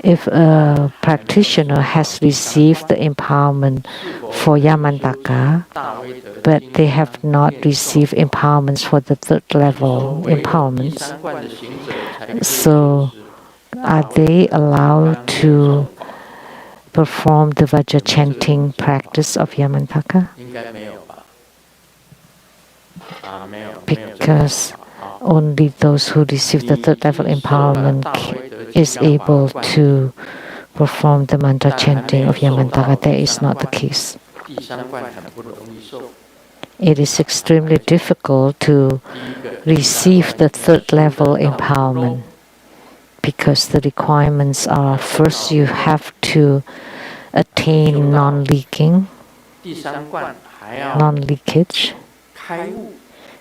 if a practitioner has received the empowerment for Yamantaka, but they have not received empowerments for the third level empowerments, so are they allowed to perform the Vajra chanting practice of Yamantaka? Because only those who receive the third level empowerment is able to perform the mantra chanting of Yamantaka. That is not the case. It is extremely difficult to receive the third level empowerment because the requirements are, first you have to attain non-leakage,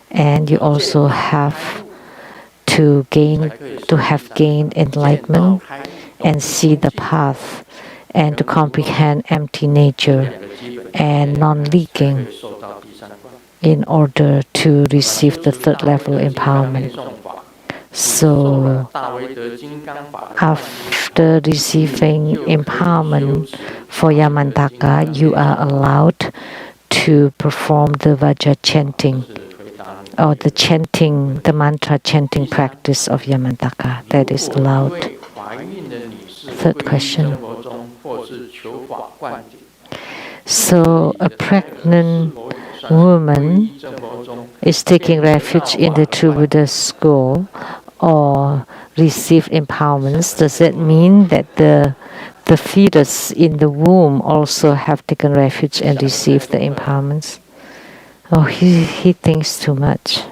and you also have to have gained enlightenment and see the path, and to comprehend empty nature and non-leaking in order to receive the third level empowerment. So after receiving empowerment for Yamantaka, you are allowed to perform the Vajra chanting or the mantra chanting practice of Yamantaka. That is allowed. Third question. So a pregnant woman is taking refuge in the True Buddha school or receive empowerments. Does that mean that the fetus in the womb also have taken refuge and received the empowerments? Oh, he thinks too much.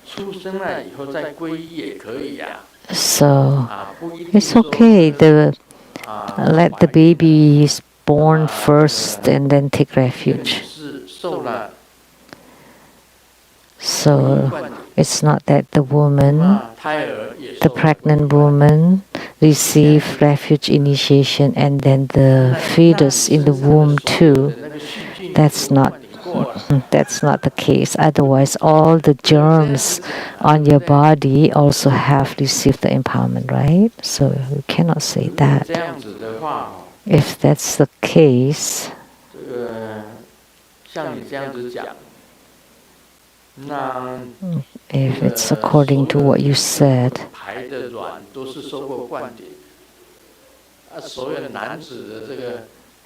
So it's okay. Let the baby is born first and then take refuge. So it's not that the woman, the pregnant woman, receive refuge initiation and then the fetus in the womb too. That's not the case. Otherwise, all the germs on your body also have received the empowerment, right? So we cannot say that. If that's the case, if it's according to what you said,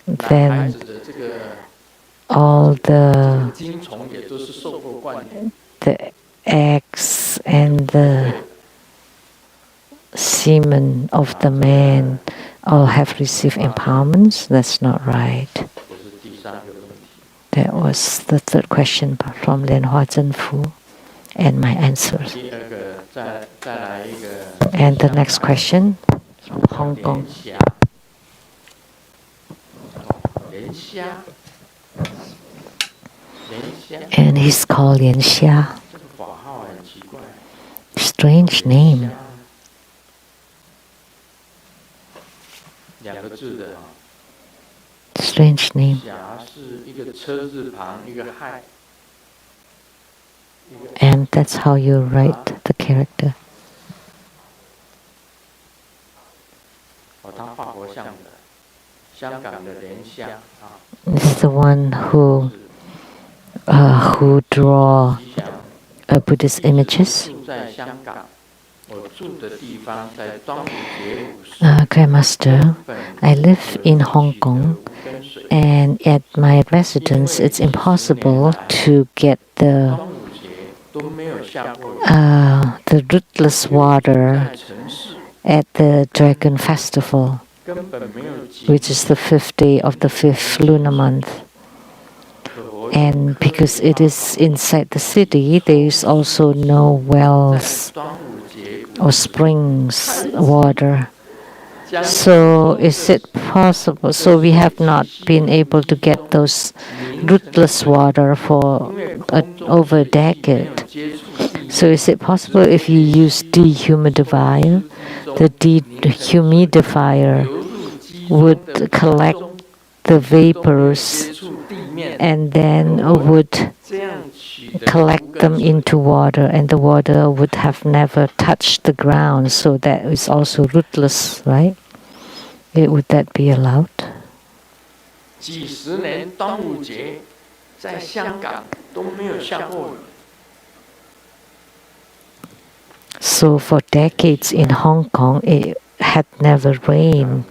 then all the eggs and the semen of the man all have received empowerments. That's not right. That was the third question from Len Hua Zhenfu and my answers. And the next question from Hong Kong. And he's called Lian Xia. Strange name. Strange name. And that's how you write the character. This is the one who draw Buddhist images. Grandmaster, I live in Hong Kong, and at my residence, it's impossible to get the rootless water at the Dragon Festival, which is the 5th day of the 5th lunar month. And because it is inside the city, there is also no wells or springs water. So is it possible? So we have not been able to get those rootless water for over a decade. So is it possible if you use dehumidifier? The dehumidifier would collect the vapors and then would collect them into water, and the water would have never touched the ground, so that is also rootless, right? Would that be allowed? So for decades in Hong Kong, it had never rained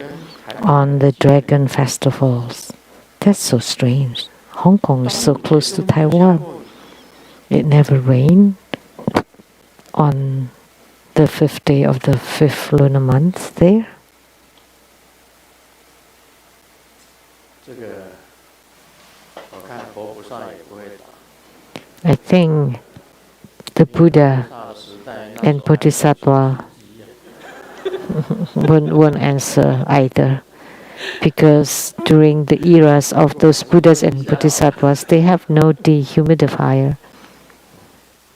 on the Dragon festivals. That's so strange. Hong Kong is so close to Taiwan. It never rained on the 5th day of the 5th lunar month there. I think the Buddha and Bodhisattva won't answer either, because during the eras of those Buddhas and Bodhisattvas, they have no dehumidifier.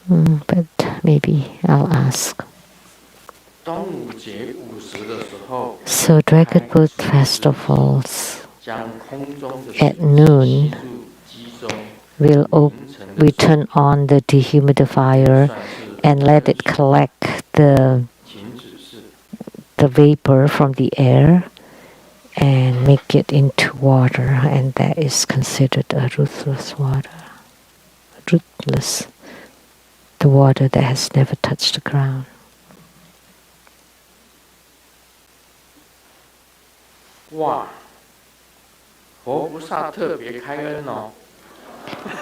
But maybe I'll ask. So Dragon Boat festivals at noon we turn on the dehumidifier and let it collect the vapor from the air and make it into water, and that is considered a rootless water. Rootless, the water that has never touched the ground.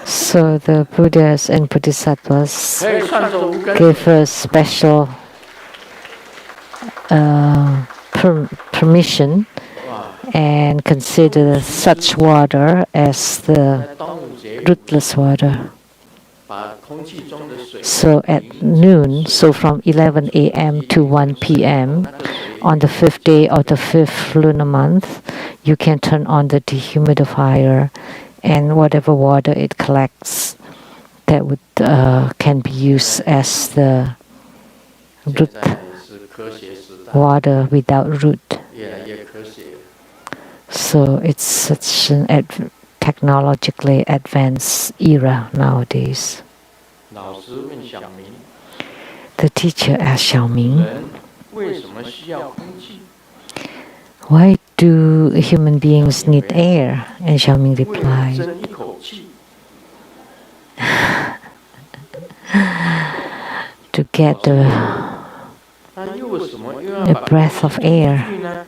So the Buddhas and Bodhisattvas give us special permission and consider such water as the rootless water. So at noon, so from 11 a.m. to 1 p.m. on the 5th day of the 5th lunar month, you can turn on the dehumidifier, and whatever water it collects, that would can be used as the root water without root. So it's such an technologically advanced era nowadays. The teacher asked Xiaoming, why do human beings need air? And Xiaoming replied, to get the breath of air.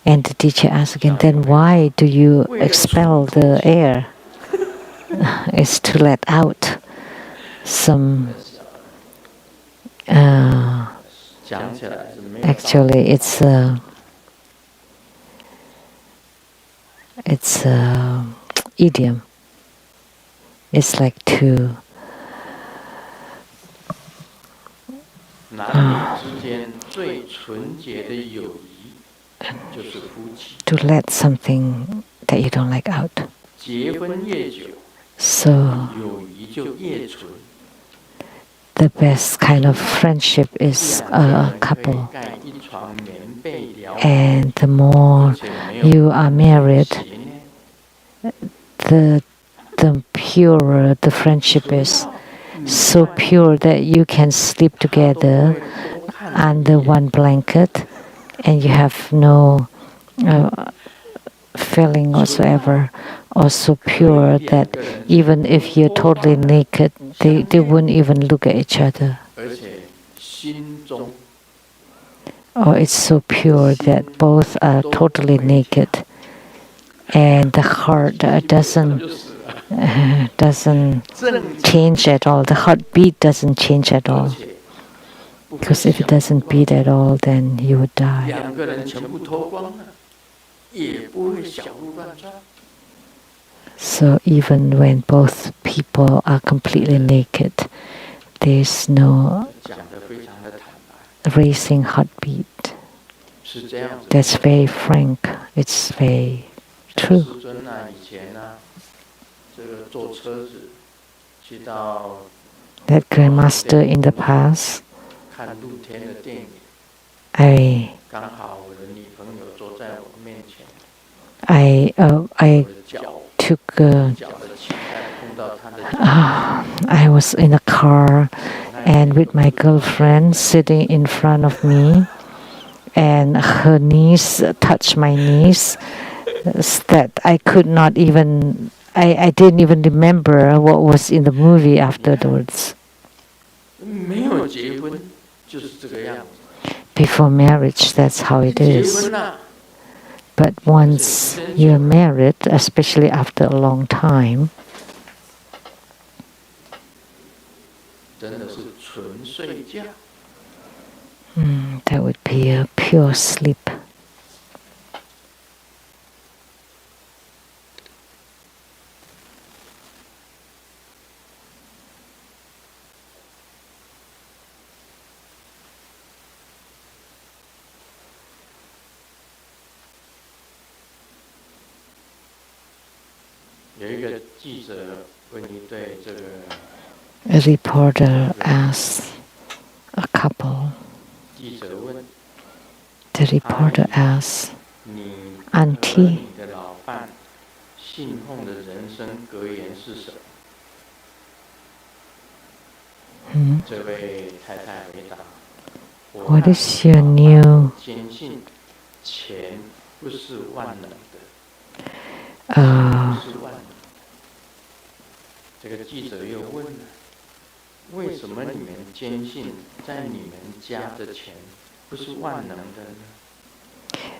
And the teacher asked again, then why do you expel the air? It's to let out some actually it's idiom. It's like to let something that you don't like out. So the best kind of friendship is a couple. And the more you are married, the purer the friendship is. So pure that you can sleep together under one blanket and you have no feeling whatsoever. Or so pure that even if you're totally naked, they wouldn't even look at each other. Or it's so pure that both are totally naked and the heart doesn't change at all. The heartbeat doesn't change at all. Because if it doesn't beat at all, then you would die. So even when both people are completely naked, there's no racing heartbeat. That's very frank. It's very true. That Grandmaster in the past, I was in a car and with my girlfriend sitting in front of me, and her knees touched my knees, that I could not even, I didn't even remember what was in the movie afterwards. Before marriage, that's how it is. But once you're married, especially after a long time, that would be a pure sleep. A reporter asked a couple. The reporter asked, Auntie, what is your new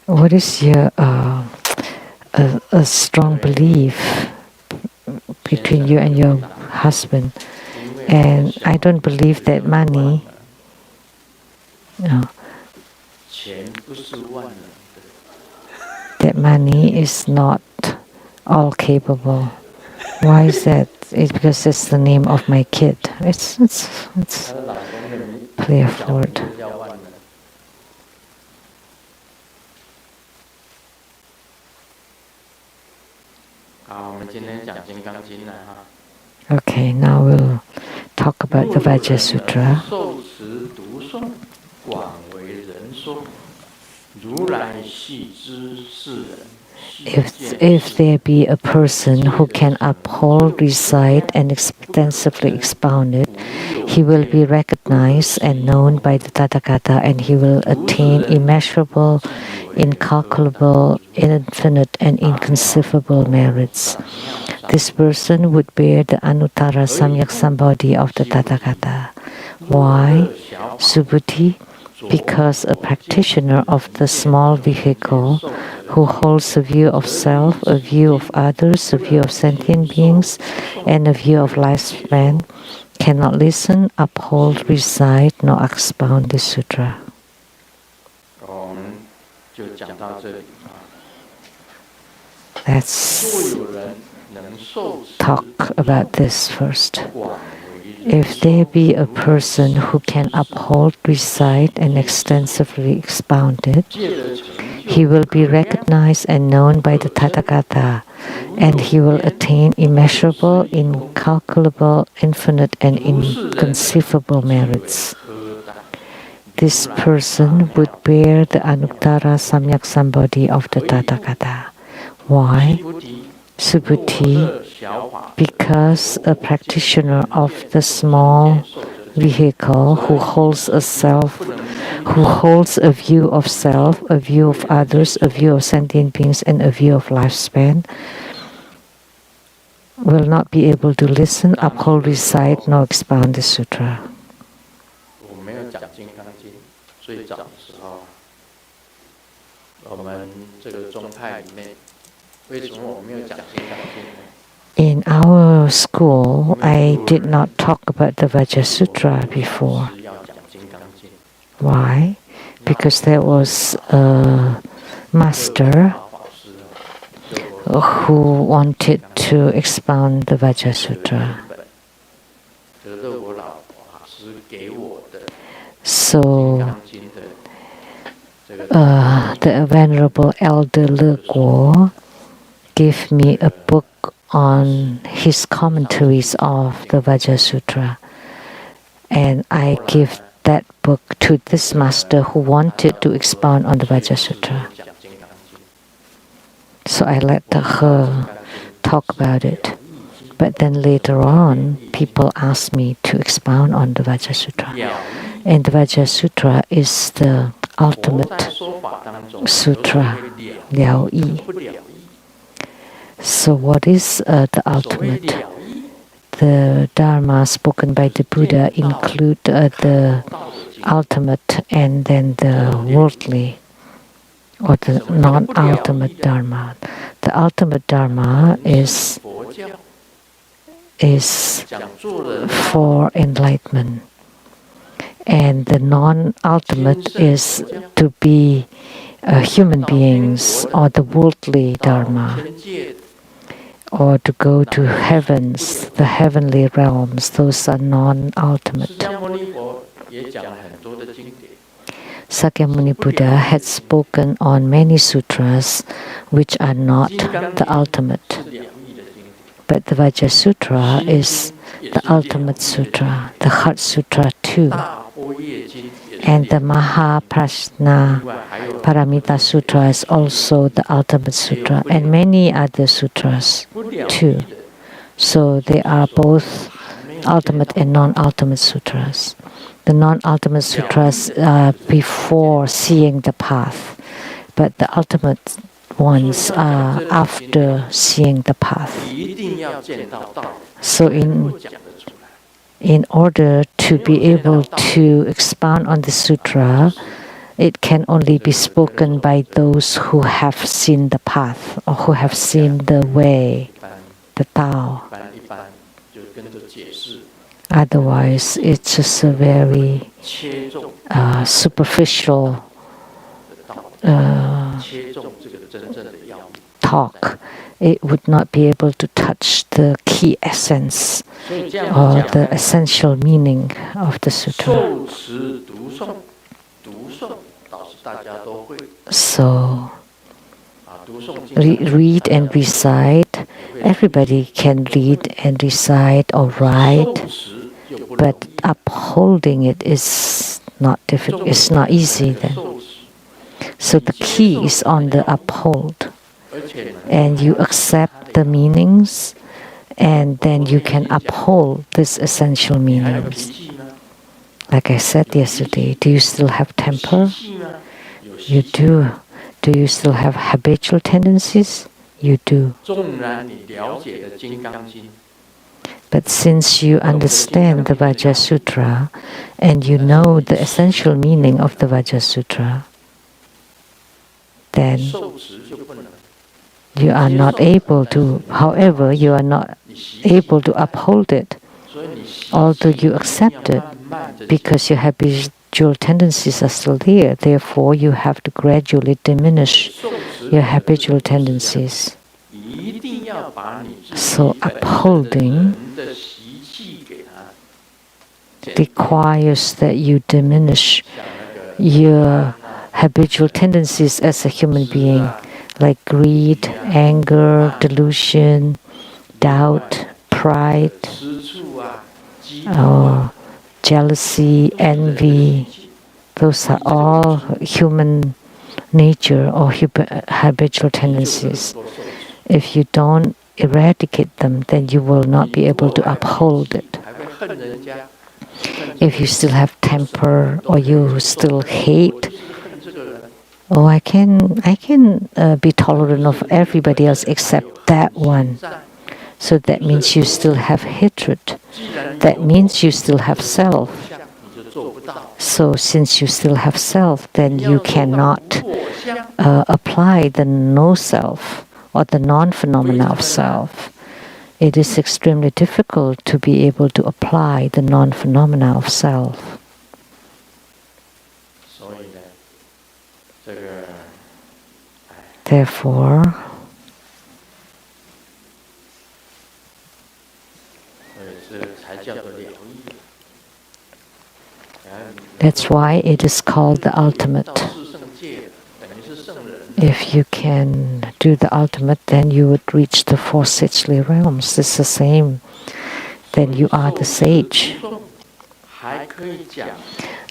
what is your a strong belief between you and your husband? And I don't believe that money, that money is not all capable. Why is that? It's because it's the name of my kid. It's play forward. Okay, now we'll talk about the Vajra Sutra. If there be a person who can uphold, recite, and extensively expound it, he will be recognized and known by the Tathagata, and he will attain immeasurable, incalculable, infinite, and inconceivable merits. This person would bear the Anuttara Samyak Sambodhi of the Tathagata. Why? Subhuti? Because a practitioner of the small vehicle who holds a view of self, a view of others, a view of sentient beings, and a view of lifespan cannot listen, uphold, recite, nor expound this sutra. Let's talk about this first. If there be a person who can uphold, recite, and extensively expound it, he will be recognized and known by the Tathagata, and he will attain immeasurable, incalculable, infinite, and inconceivable merits. This person would bear the Anuttara Samyak Sambodhi of the Tathagata. Why? Subhuti? Because a practitioner of the small vehicle who holds a view of self, a view of others, a view of sentient beings, and a view of lifespan, will not be able to listen, uphold, recite, nor expound the sutra. In our school, I did not talk about the Vajra Sutra before. Why? Because there was a master who wanted to expound the Vajra Sutra. So, the Venerable Elder Le Guo gave me a book on his commentaries of the Vajra Sutra, and I gave that book to this master who wanted to expound on the Vajra Sutra. So I let her talk about it. But then later on, people asked me to expound on the Vajra Sutra. And the Vajra Sutra is the ultimate sutra, Liao Yi. So what is the ultimate? The Dharma spoken by the Buddha include the ultimate and then the worldly, or the non-ultimate Dharma. The ultimate Dharma is for enlightenment, and the non-ultimate is to be human beings, or the worldly Dharma, or to go to heavens, the heavenly realms. Those are non-ultimate. Sakyamuni Buddha had spoken on many sutras which are not the ultimate. But the Vajra Sutra is the ultimate sutra, the Heart Sutra too. And the Mahaprajna Paramita Sutra is also the ultimate sutra, and many other sutras too. So they are both ultimate and non-ultimate sutras. The non-ultimate sutras are before seeing the path, but the ultimate ones are after seeing the path. So in order to be able to expound on the sutra, it can only be spoken by those who have seen the path, or who have seen the way, the Tao. Otherwise, it's just a very talk, it would not be able to touch the key essence or the essential meaning of the sutra. So, read and recite. Everybody can read and recite or write, but upholding it is not difficult. It's not easy then. So the key is on the uphold, and you accept the meanings, and then you can uphold this essential meanings. Like I said yesterday, do you still have temper? You do. Do you still have habitual tendencies? You do. But since you understand the Vajra Sutra and you know the essential meaning of the Vajra Sutra, then you are not able to, however, you are not able to uphold it, although you accept it, because your habitual tendencies are still there. Therefore, you have to gradually diminish your habitual tendencies. So, upholding requires that you diminish your habitual tendencies as a human being, like greed, anger, delusion, doubt, pride, jealousy, envy. Those are all human nature or habitual tendencies. If you don't eradicate them, then you will not be able to uphold it. If you still have temper or you still hate, I can be tolerant of everybody else except that one. So that means you still have hatred. That means you still have self. So since you still have self, then you cannot apply the no-self or the non-phenomena of self. It is extremely difficult to be able to apply the non-phenomena of self. Therefore, that's why it is called the ultimate. If you can do the ultimate, then you would reach the four sagely realms. It's the same. Then you are the sage.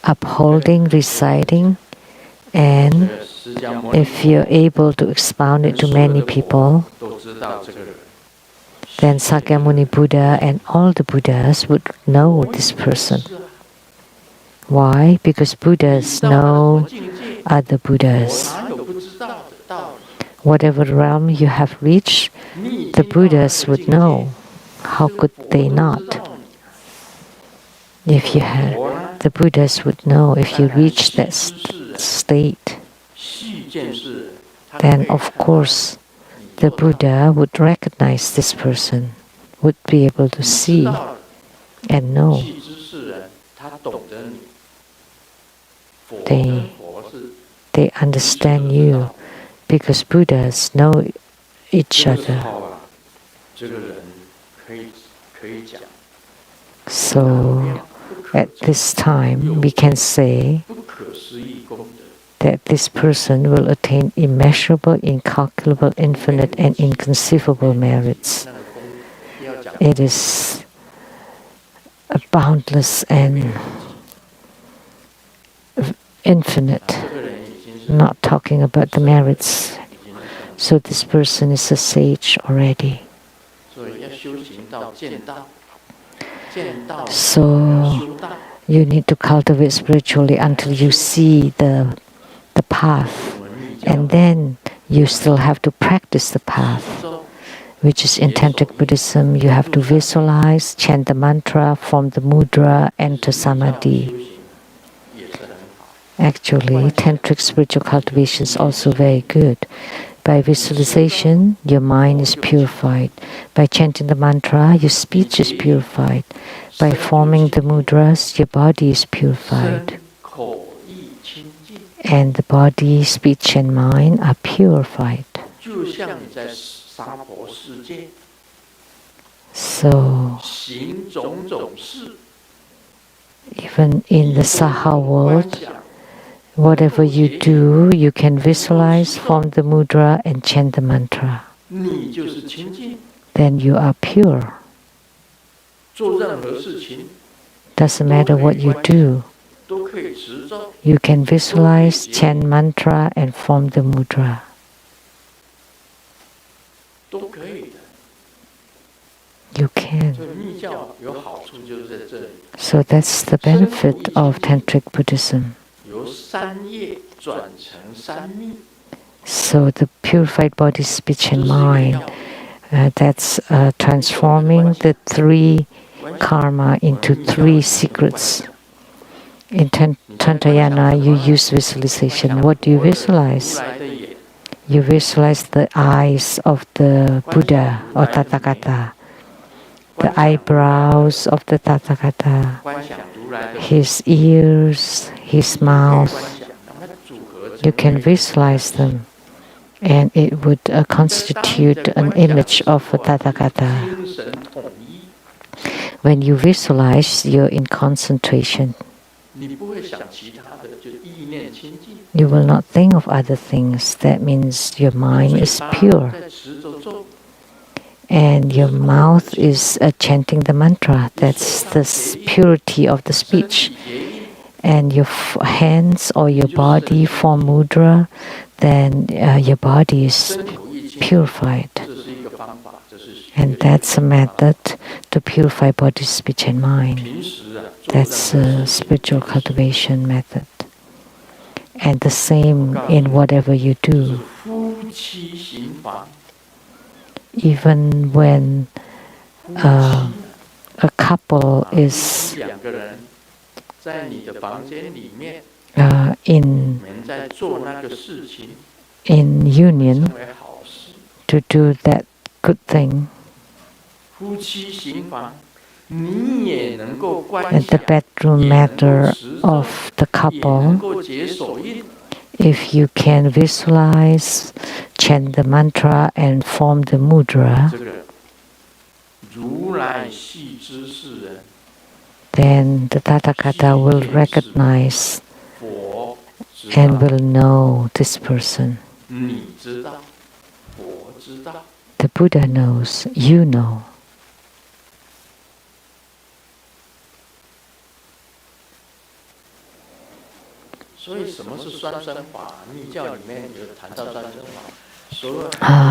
Upholding, reciting, and if you're able to expound it to many people, then Sakyamuni Buddha and all the Buddhas would know this person. Why? Because Buddhas know other Buddhas. Whatever realm you have reached, the Buddhas would know. How could they not? If you had, the Buddhas would know if you reach that state. Then of course the Buddha would recognize this person, would be able to see and know. They understand you because Buddhas know each other. So at this time we can say that this person will attain immeasurable, incalculable, infinite and inconceivable merits. It is a boundless and infinite, not talking about the merits. So this person is a sage already. So you need to cultivate spiritually until you see the path, and then you still have to practice the path, which is in Tantric Buddhism. You have to visualize, chant the mantra, form the mudra, enter samadhi. Actually, Tantric spiritual cultivation is also very good. By visualization, your mind is purified. By chanting the mantra, your speech is purified. By forming the mudras, your body is purified. And the body, speech and mind are purified. So, even in the Saha world, whatever you do, you can visualize, form the mudra, and chant the mantra. Then you are pure. Doesn't matter what you do. You can visualize, chant mantra, and form the mudra. You can. So that's the benefit of Tantric Buddhism. So the purified body, speech, and mind, that's transforming the 3 karma into 3 secrets. In Tantrayana, you use visualization. What do you visualize? You visualize the eyes of the Buddha or Tathagata, the eyebrows of the Tathagata, his ears, his mouth. You can visualize them, and it would constitute an image of a Tathagata. When you visualize, you're in concentration. You will not think of other things. That means your mind is pure. And your mouth is chanting the mantra. That's the purity of the speech. And your hands or your body form mudra, then your body is purified. And that's a method to purify body, speech, and mind. That's a spiritual cultivation method. And the same in whatever you do. Even when a couple is in union to do that good thing, at the bedroom matter of the couple, if you can visualize, chant the mantra, and form the mudra, then the Tathagata will recognize and will know this person. The Buddha knows, you know.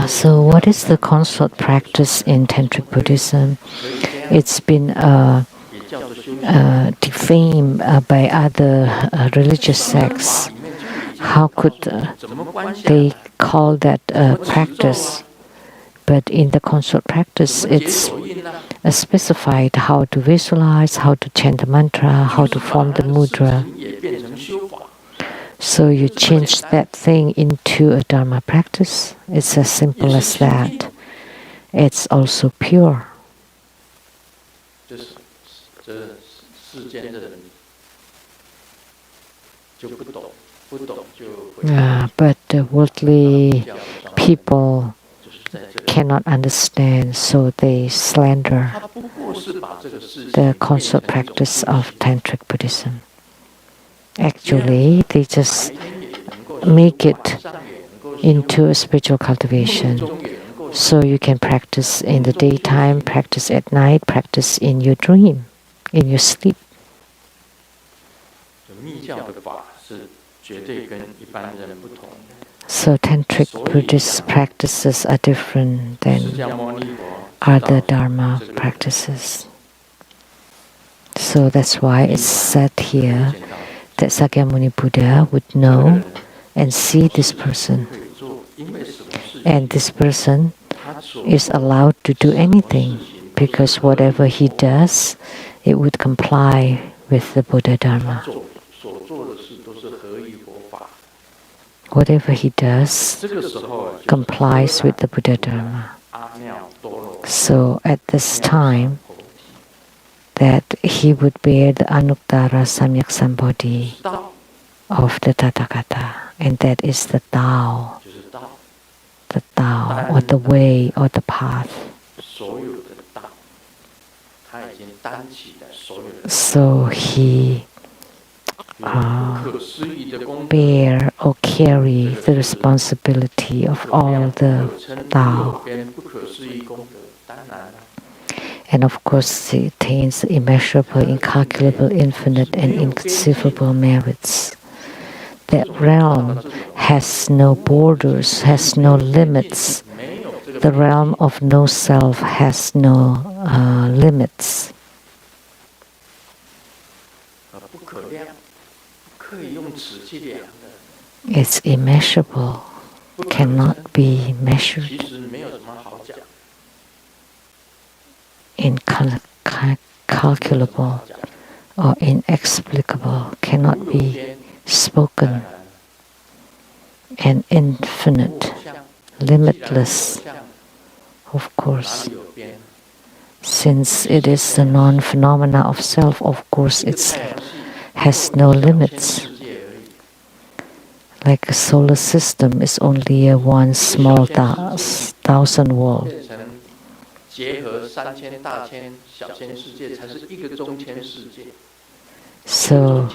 So what is the consort practice in Tantric Buddhism? It's been defamed by other religious sects. How could they call that a practice? But in the consort practice, it's specified how to visualize, how to chant the mantra, how to form the mudra. So you change that thing into a Dharma practice. It's as simple as that. It's also pure. But the worldly people cannot understand, so they slander the consort practice of Tantric Buddhism. Actually, they just make it into a spiritual cultivation. So you can practice in the daytime, practice at night, practice in your dream, in your sleep. So Tantric Buddhist practices are different than other Dharma practices. So that's why it's said here that Sakyamuni Buddha would know and see this person. And this person is allowed to do anything, because whatever he does, it would comply with the Buddha Dharma. Whatever he does complies with the Buddha Dharma. So at this time, that he would bear the Anuttara Samyak Sambodhi of the Tathagata, and that is the Tao. the Tao or the way or the path. So he bear or carry the responsibility of all the Tao. And of course, it attains immeasurable, incalculable, infinite, and inconceivable merits. That realm has no borders, has no limits. The realm of no self has no limits. It's immeasurable, cannot be measured. Incalculable or inexplicable, cannot be spoken, and infinite, limitless, of course. Since it is the non-phenomena of self, of course it has no limits. Like a solar system is only a one small thousand world. So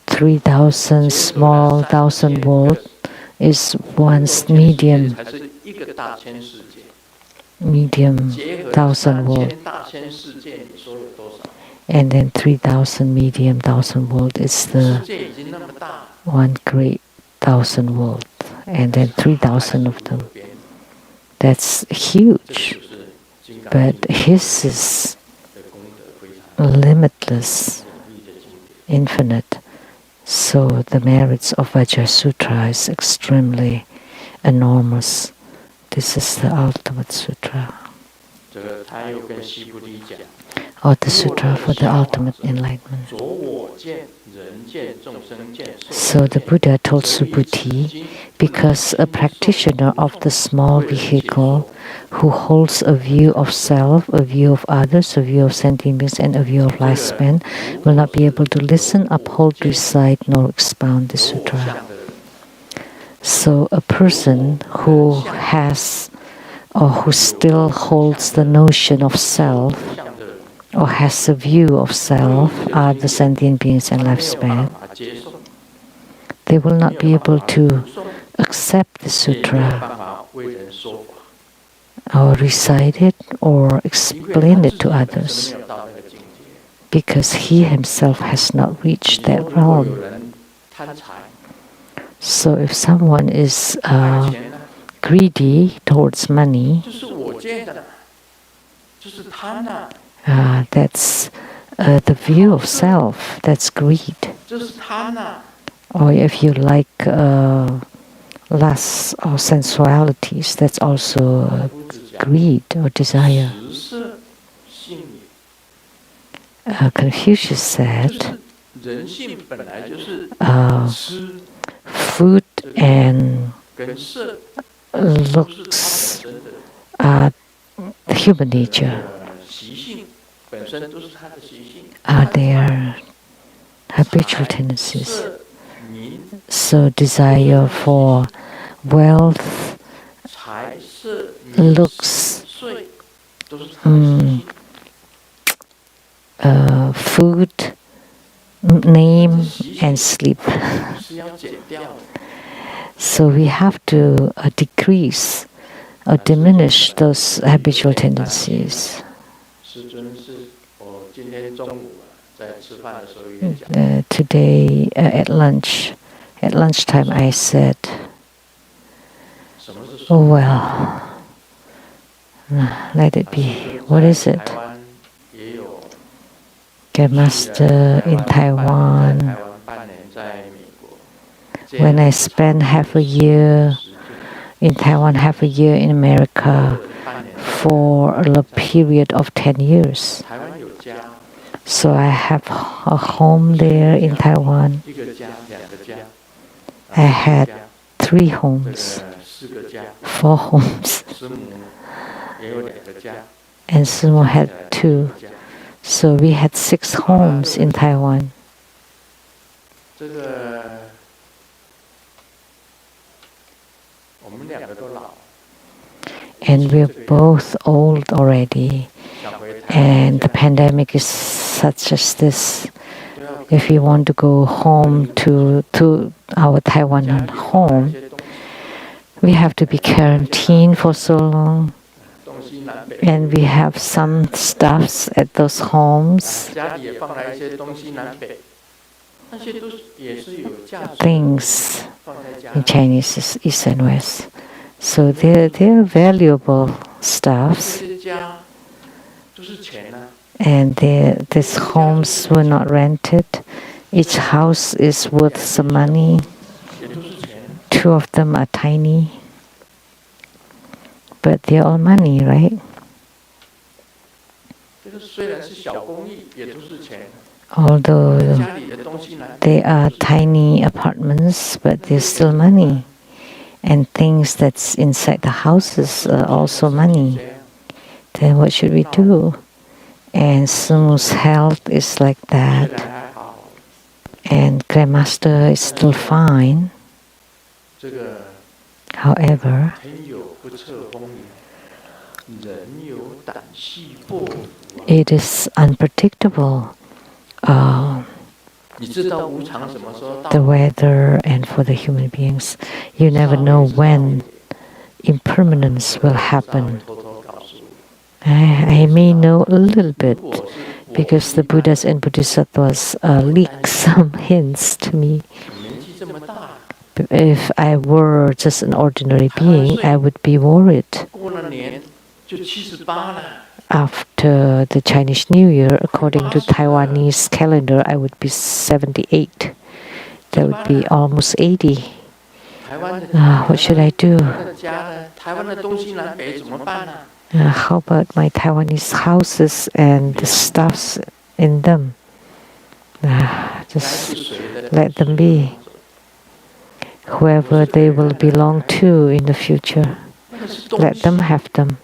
3,000 small thousand world is one's medium thousand world. And then 3,000 medium thousand world is the one great thousand world. And then 3,000 of them. That's huge. But his is limitless, infinite. So the merits of Vajra Sutra is extremely enormous. This is the ultimate sutra. Or the sutra for the ultimate enlightenment. So the Buddha told Subhuti, because a practitioner of the small vehicle who holds a view of self, a view of others, a view of sentient beings, and a view of lifespan will not be able to listen, uphold, recite, nor expound the sutra. So a person who has or who still holds the notion of self or has a view of self, other sentient beings and lifespan, they will not be able to accept the sutra or recite it or explain it to others because he himself has not reached that realm. So if someone is greedy towards money, that's the view of self, that's greed. Or if you like lust or sensualities, that's also greed or desire. Confucius said, food and looks are human nature, are their habitual tendencies. So desire for wealth, looks, food, name, and sleep. So we have to decrease or diminish those habitual tendencies. Today at lunchtime I said, oh well, let it be. What is it? Get master in Taiwan. When I spent half a year in Taiwan, half a year in America for a period of 10 years. So I have a home there in Taiwan. I had 3 homes, 4 homes. And Sumo had 2. So we had 6 homes in Taiwan. And we're both old already. And the pandemic is such as this. If we want to go home to our Taiwan home, we have to be quarantined for so long. And we have some stuffs at those homes. Things in Chinese is East and West. So they're valuable stuffs. And these homes were not rented. Each house is worth some money. 2 of them are tiny. But they're all money, right? Although they are tiny apartments, but they're still money. And things that's inside the houses are also money. Then what should we do? And Sumu's health is like that. And Grandmaster is still fine. However, it is unpredictable. The weather and for the human beings, you never know when impermanence will happen. I may know a little bit because the Buddhas and Bodhisattvas leak some hints to me. If I were just an ordinary being, I would be worried. After the Chinese New Year, according to Taiwanese calendar, I would be 78. That would be almost 80. What should I do? How about my Taiwanese houses and the stuffs in them? Just let them be. Whoever they will belong to in the future, let them have them.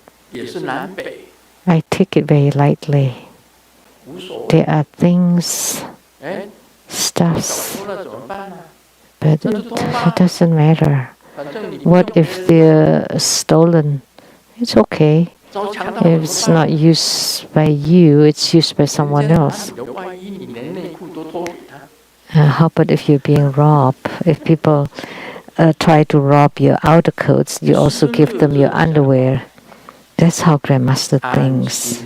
I take it very lightly. There are things, stuffs, but it doesn't matter. What if they're stolen? It's okay. If it's not used by you, it's used by someone else. How about if you're being robbed? If people try to rob your outer coats, you also give them your underwear. That's how Grandmaster thinks.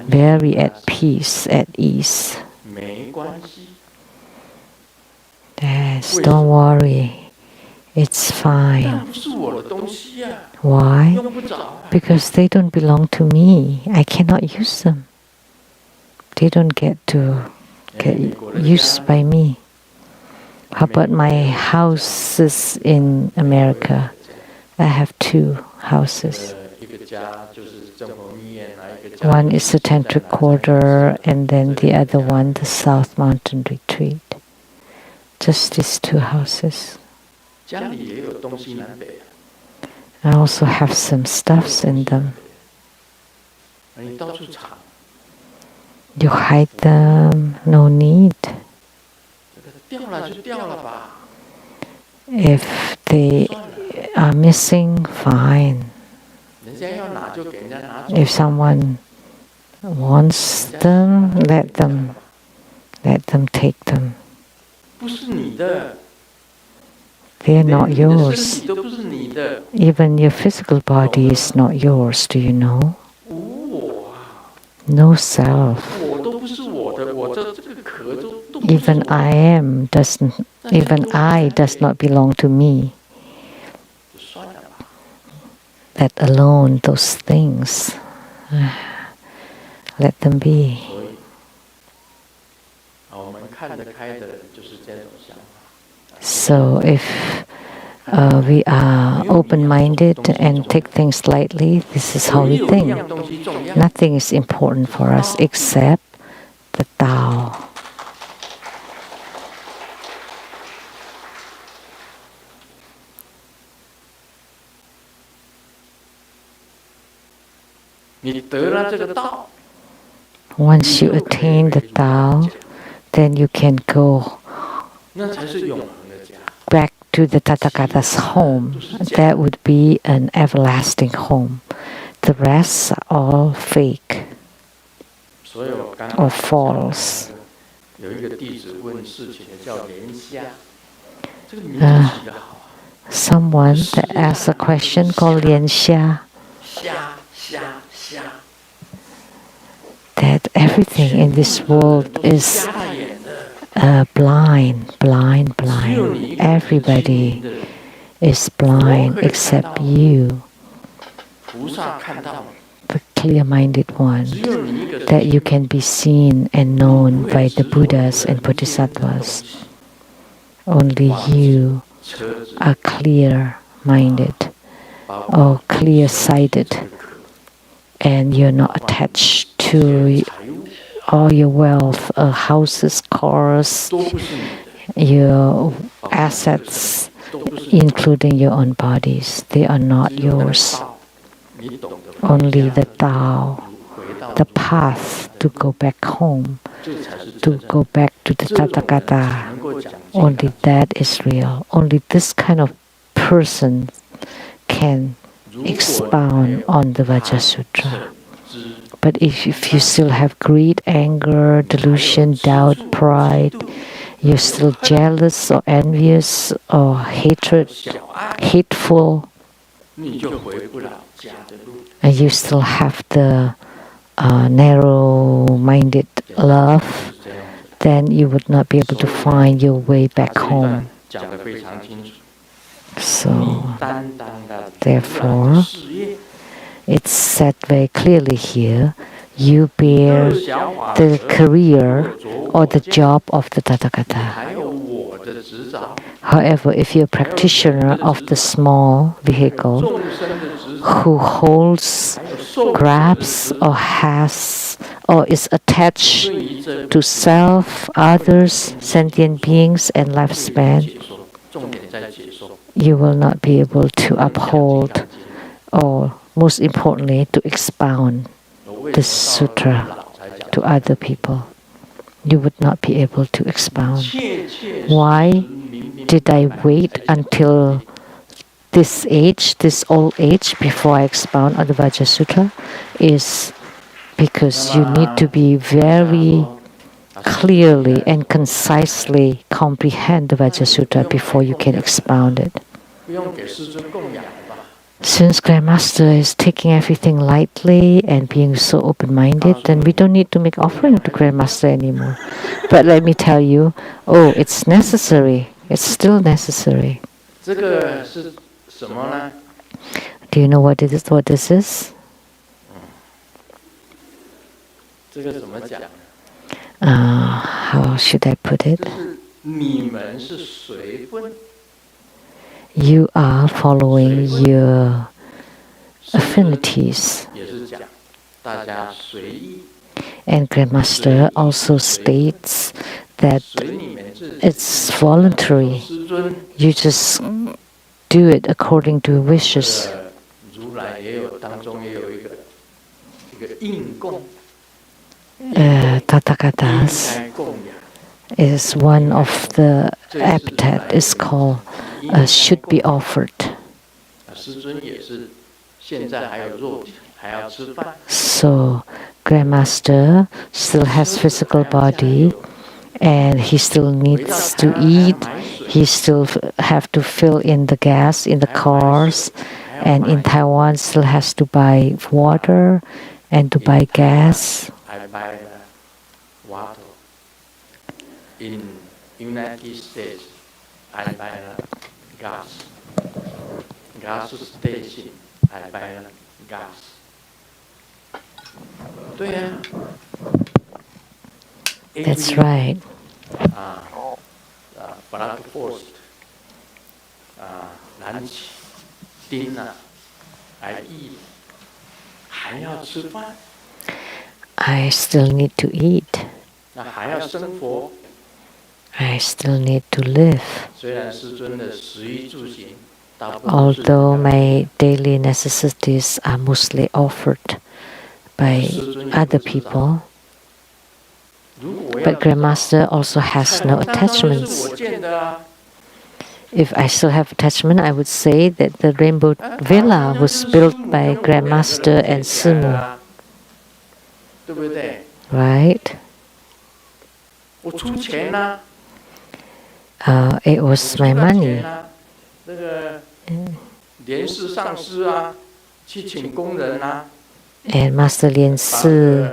Very at peace, at ease. Yes, don't worry. It's fine. Why? Because they don't belong to me. I cannot use them. They don't get used by me. How about my houses in America? I have 2 houses. One is the Tantric quarter, and then the other one, the South Mountain Retreat. Just these 2 houses. I also have some stuffs in them. You hide them, no need. If they are missing, fine. If someone wants them, let them take them. They're not yours. Even your physical body is not yours, do you know? No self. Even I does not belong to me. Let alone those things. Let them be. So if we are open-minded and take things lightly, this is how we think. Nothing is important for us except the Tao. Once you attain the Tao, then you can go back to the Tathagata's home, that would be an everlasting home. The rest are all fake or false. Someone that asked a question called Lian Xia, that everything in this world is blind. Everybody is blind except you, the clear-minded one, that you can be seen and known by the Buddhas and Bodhisattvas. Only you are clear-minded or clear-sighted, and you're not attached to all your wealth, houses, cars, your assets, including your own bodies. They are not yours. Only the Tao, the path to go back home, to go back to the Tathagata, only that is real. Only this kind of person can expound on the Vajra Sutra. But if you still have greed, anger, delusion, doubt, pride, you're still jealous or envious or hateful, and you still have the narrow-minded love, then you would not be able to find your way back home. So, therefore, it's said very clearly here, you bear the career or the job of the Tathagata. However, if you're a practitioner of the small vehicle who holds, grabs, or has, or is attached to self, others, sentient beings, and lifespan, you will not be able to uphold, or most importantly, to expound this sutra to other people. You would not be able to expound. Why did I wait until this age, this old age, before I expound on the Vajra Sutra? Is because you need to be very clearly and concisely comprehend the Vajra Sutra before you can expound it. Since Grandmaster is taking everything lightly and being so open-minded, then we don't need to make offering to Grandmaster anymore. But let me tell you, it's necessary. It's still necessary. Do you know what this is? How should I put it? You are following your affinities. And Grandmaster also states that it's voluntary. You just do it according to wishes. Tathagatas is one of the epithet is called should be offered. So Grandmaster still has physical body and he still needs to eat. He still have to fill in the gas in the cars, and in Taiwan still has to buy water and to buy gas. I buy water. In United States, I buy gas. Gas station, I buy gas. 对呀。That's right. Breakfast, lunch, dinner, I eat. 还要吃饭。I still need to eat. 那还要生活。I still need to live. 虽然师尊的食衣住行， Although my daily necessities are mostly offered by other people, but Grandmaster also has no attachments. If I still have attachment, I would say that the Rainbow Villa was built by Grandmaster and Simu. Right? It was my money. And Master Lien Si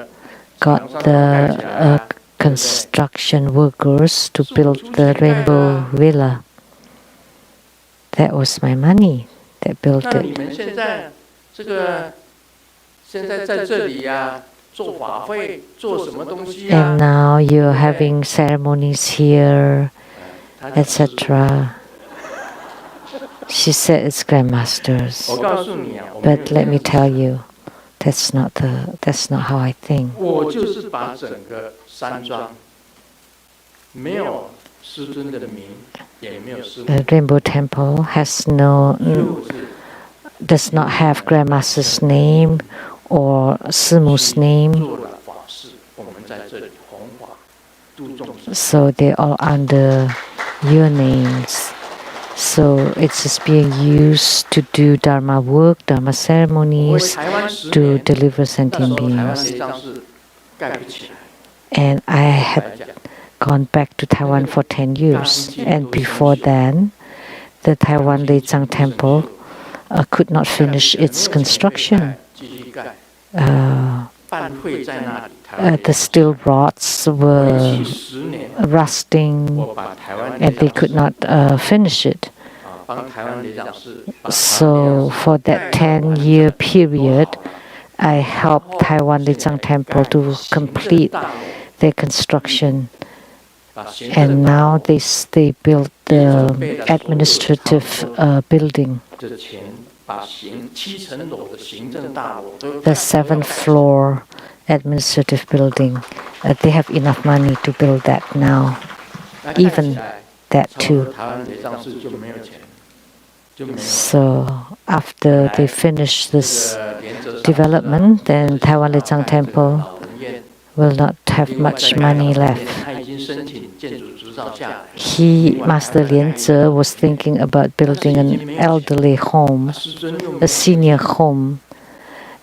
got the construction workers to build the Rainbow Villa. That was my money that built it. And now you're having ceremonies here, etc. She said it's grandmasters. But let me tell you, that's not how I think. The Rainbow Temple does not have Grandmaster's name or Simu's name. So they're all under your names. So it's just being used to do Dharma work, Dharma ceremonies, to deliver sentient beings. And I had gone back to Taiwan for 10 years. And before then, the Taiwan Leizang Temple could not finish its construction. The steel rods were rusting and they could not finish it. So for that 10-year period, I helped Taiwan Leizang Temple to complete their construction. And now they built the administrative building. The 7th floor administrative building. They have enough money to build that now. Even that too. So after they finish this development, then Taiwan Leizang Temple will not have much money left. Master Lien Zi, was thinking about building an elderly home, a senior home,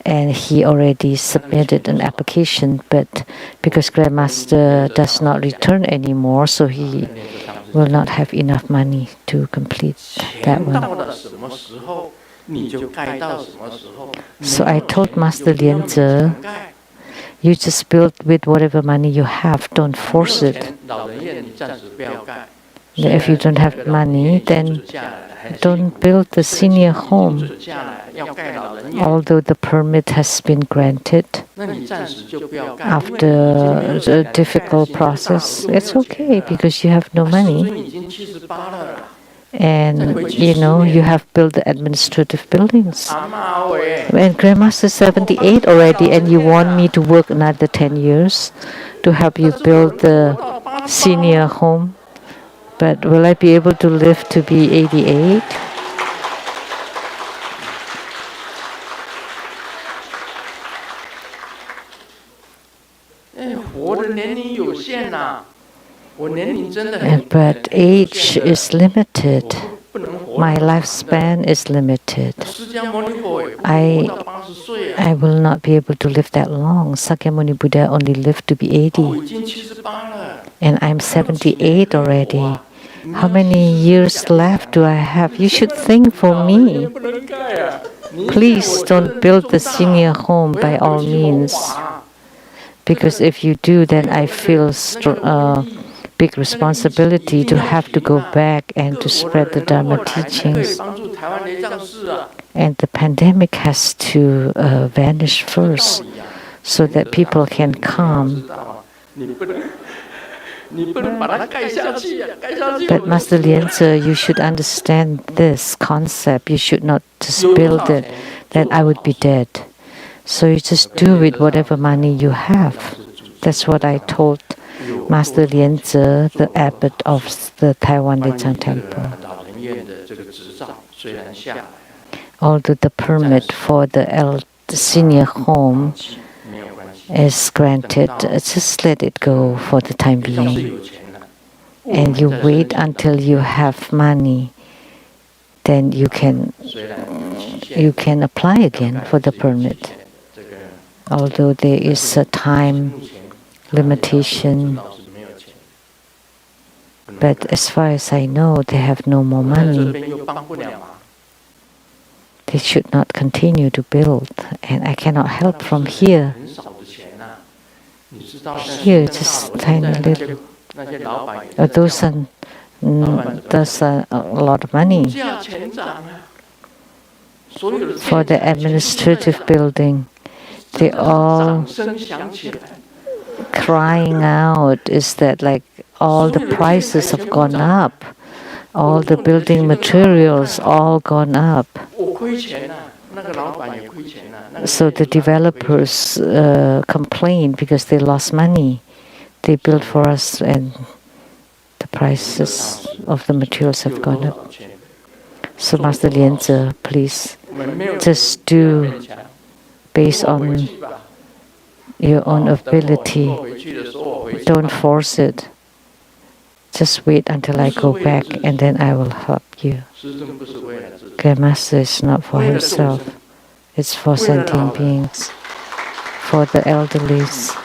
and he already submitted an application, but because Grandmaster does not return anymore, so he will not have enough money to complete that one. So I told Master Lien Zi, you just build with whatever money you have, don't force it. If you don't have money, then don't build the senior home. Although the permit has been granted after a difficult process, it's okay because you have no money. And you have built the administrative buildings. And Grandmaster is 78 already, and you want me to work another 10 years to help you build the senior home. But will I be able to live to be 88? But age is limited. My lifespan is limited. I will not be able to live that long. Sakyamuni Buddha only lived to be 80. And I'm 78 already. How many years left do I have? You should think for me. Please don't build the senior home by all means. Because if you do, then I feel big responsibility to have to go back and to spread the Dharma teachings. And the pandemic has to vanish first so that people can come. But Master Lien Zi, you should understand this concept. You should not just build it, then I would be dead. So you just do with whatever money you have. That's what I told Master Lien Zi, the abbot of the Taiwan Leizang Temple. Although the permit for the senior home is granted, just let it go for the time being. And you wait until you have money then you can apply again for the permit. Although there is a time limitation, but as far as I know, they have no more money. They should not continue to build, and I cannot help from here. Here, just tiny little. Those are a lot of money. For the administrative building, they all crying out is that like all the prices have gone up, all the building materials all gone up. So the developers complain because they lost money. They built for us and the prices of the materials have gone up. So Master Lianzi, please just do based on your own ability. Don't force it. Just wait until I go back and then I will help you. Grandmaster is not for himself. It's for sentient beings, for the elderlies.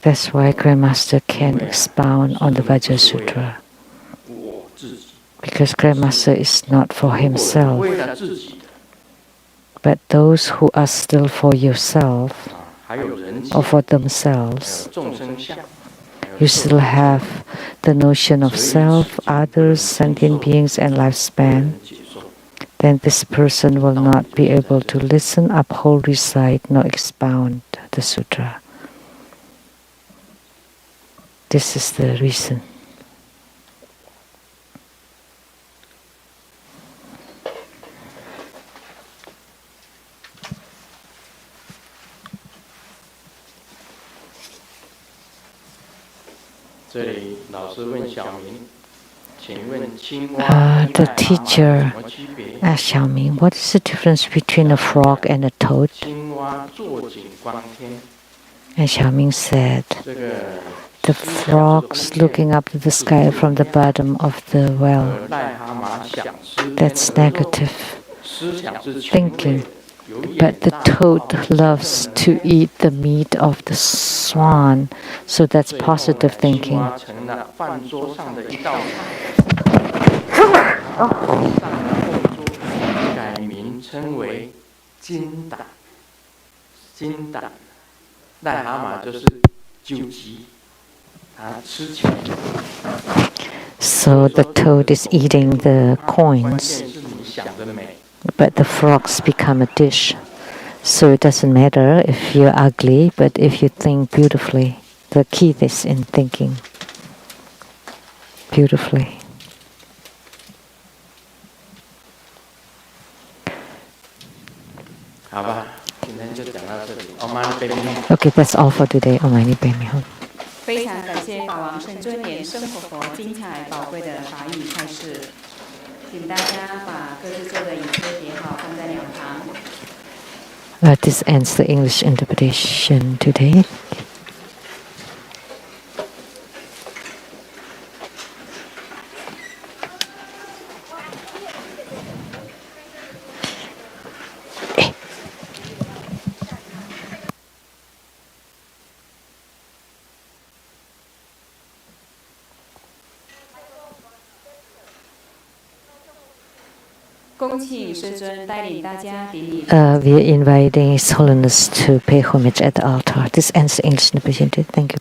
That's why Grandmaster can expound on the Vajra Sutra. Because Grandmaster is not for himself, but those who are still for yourself or for themselves. You still have the notion of self, others, sentient beings, and lifespan. Then this person will not be able to listen, uphold, recite, nor expound the sutra. This is the reason. The teacher asked Xiaoming, what is the difference between a frog and a toad? And Xiaoming said, the frogs looking up to the sky from the bottom of the well. That's negative thinking. But the toad loves to eat the meat of the swan, so that's positive thinking. So the toad is eating the coins, but the frogs become a dish. So it doesn't matter if you're ugly, but if you think beautifully. The key is in thinking beautifully. Okay, that's all for today. Om Mani Padme Hum. 非常感谢法王圣尊莲生活佛精彩宝贵的法语开示，请大家把各自做的影片叠好，放在两旁。This ends the English interpretation today. We are inviting His Holiness to pay homage at the altar. This ends the English interpretation. Thank you. "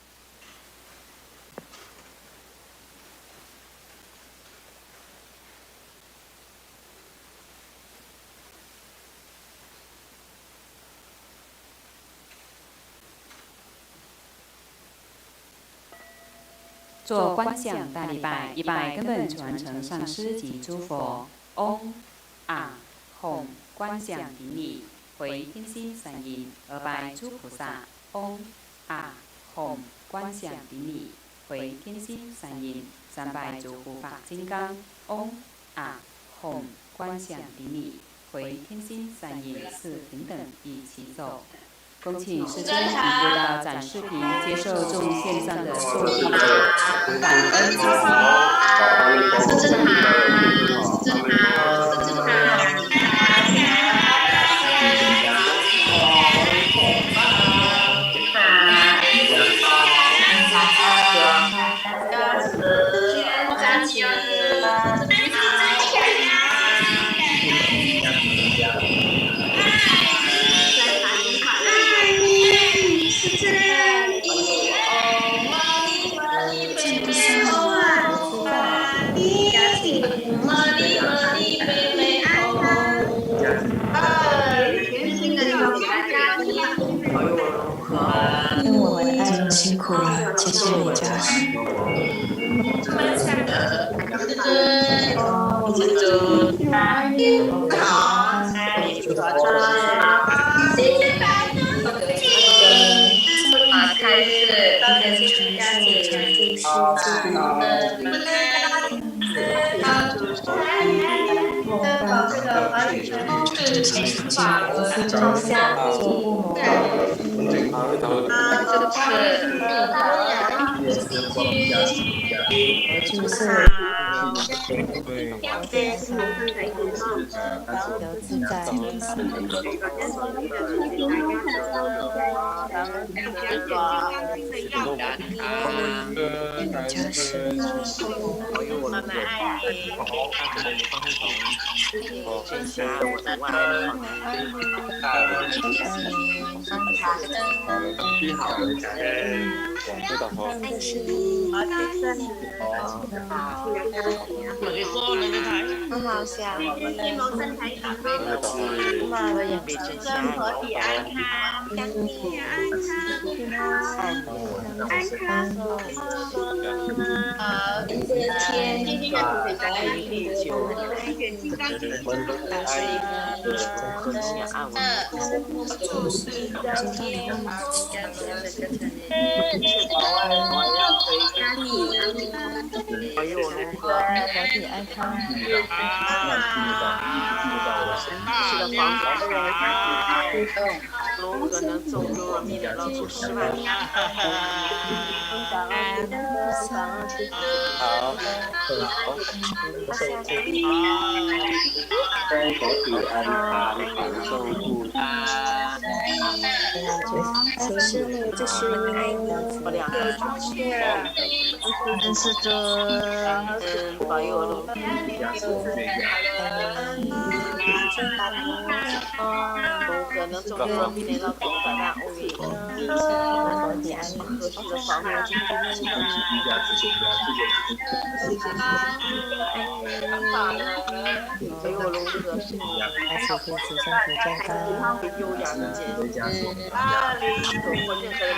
做观想大礼拜，一拜根本传承上师及诸佛。嗡啊吽，观想顶礼，回天心三音；二拜诸菩萨。嗡啊吽，观想顶礼，回天心三音；三拜诸护法金刚。嗡啊吽，观想顶礼，回天心三音。四平等一起走。恭请师尊以布道展视频接受众线上的受益者，感恩之心。师尊好，师尊好，师尊好。跟我们已经辛苦了，谢谢你家师。开始，道德心出家庭，宝贵的华语生命法轮中下做不谋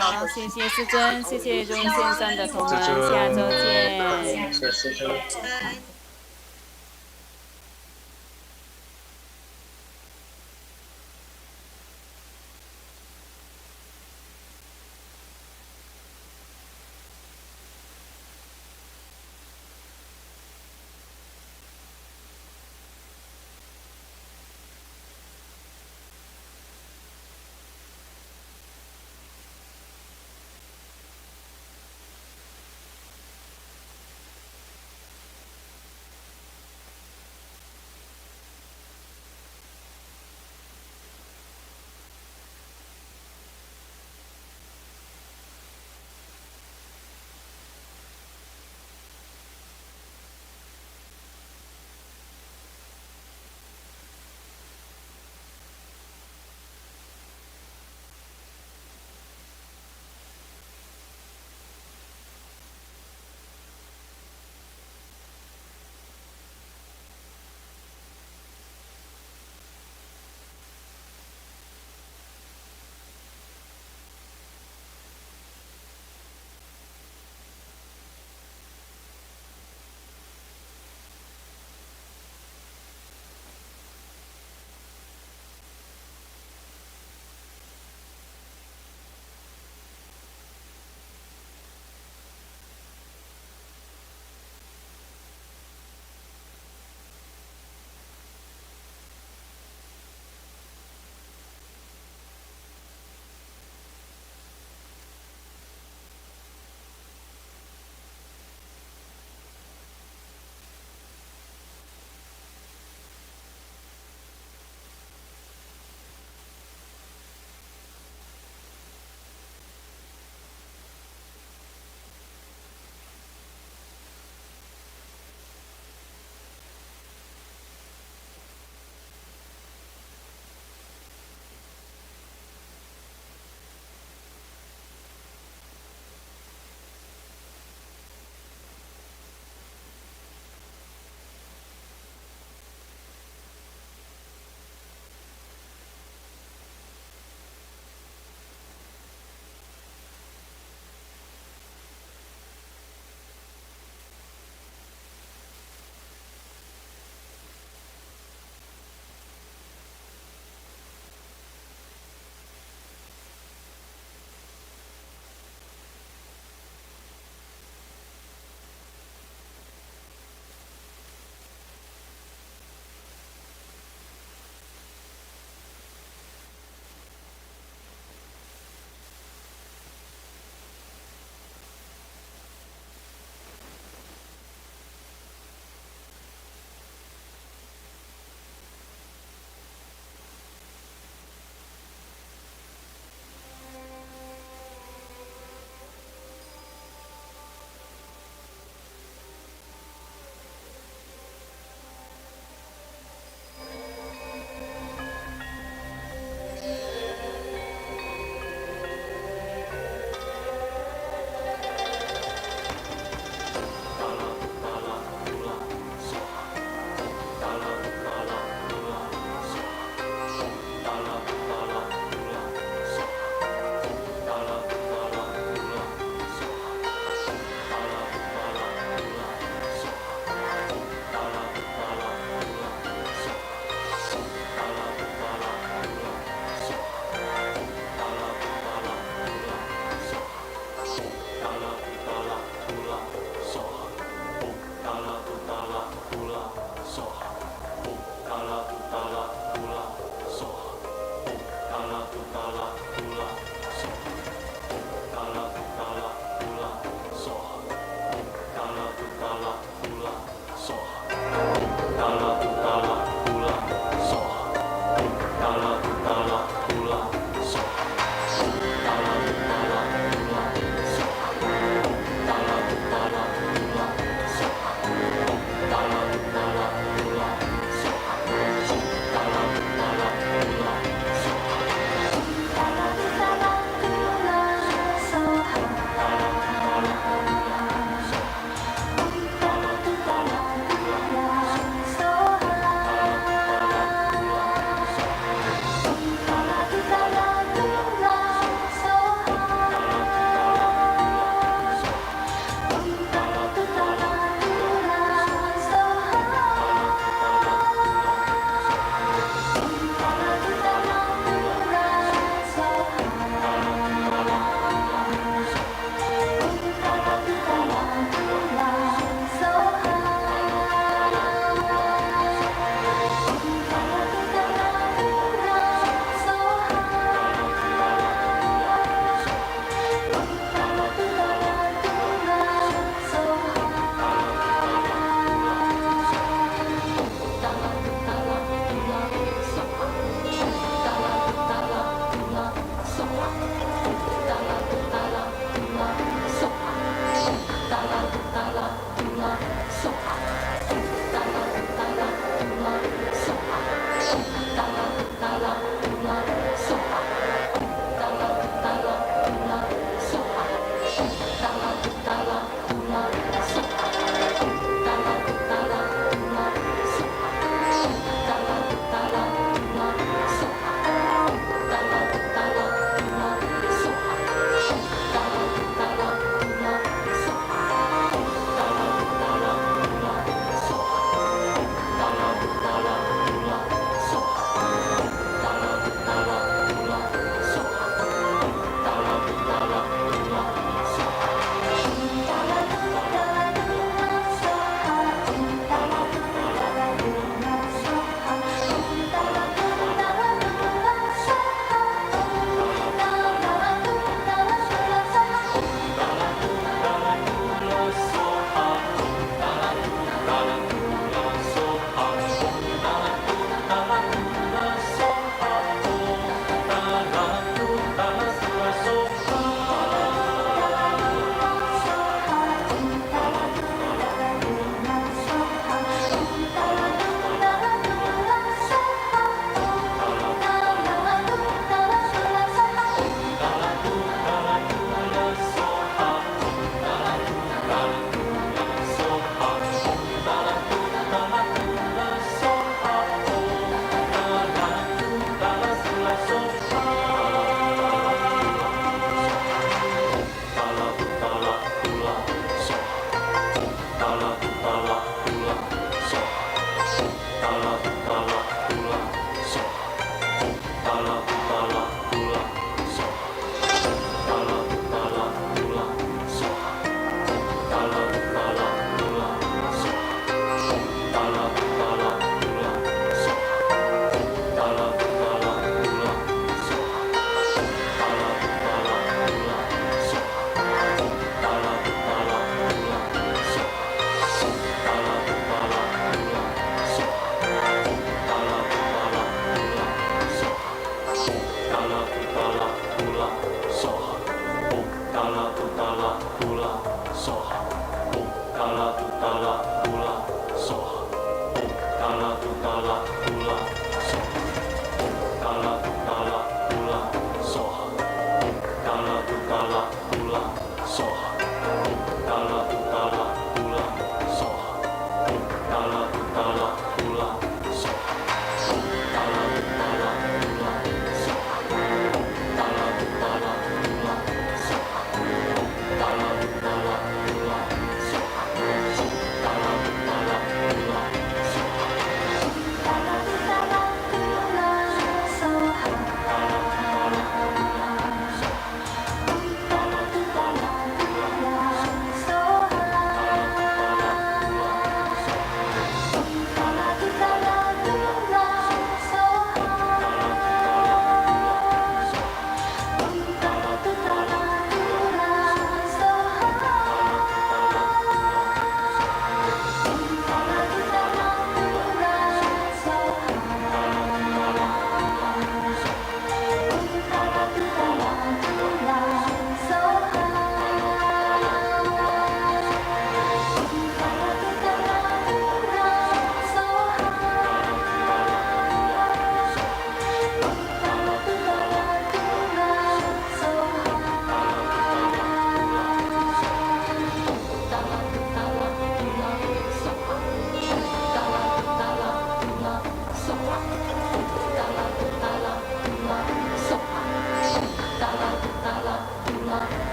好，谢谢师尊，谢谢众线上的同门，下周见。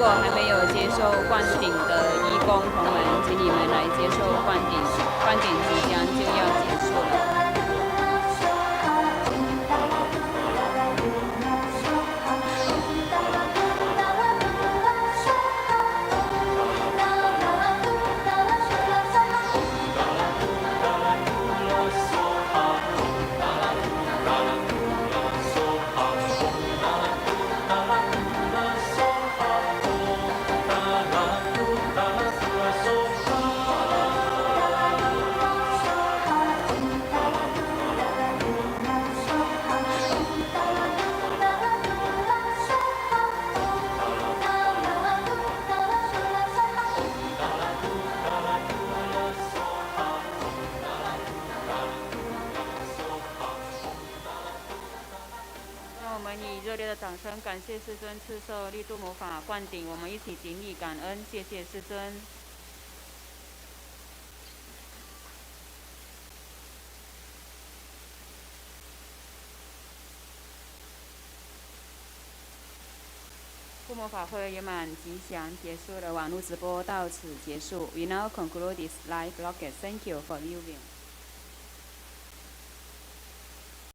果还没有接受灌顶的义工同们，请你们来接受灌顶，灌顶即将就要结束了。以热烈的掌声感谢师尊赐受力度魔法灌顶，我们一起顶礼感恩，谢谢师尊。度魔法会圆满吉祥结束了，网络直播到此结束。We now conclude this live broadcast. Thank you for viewing.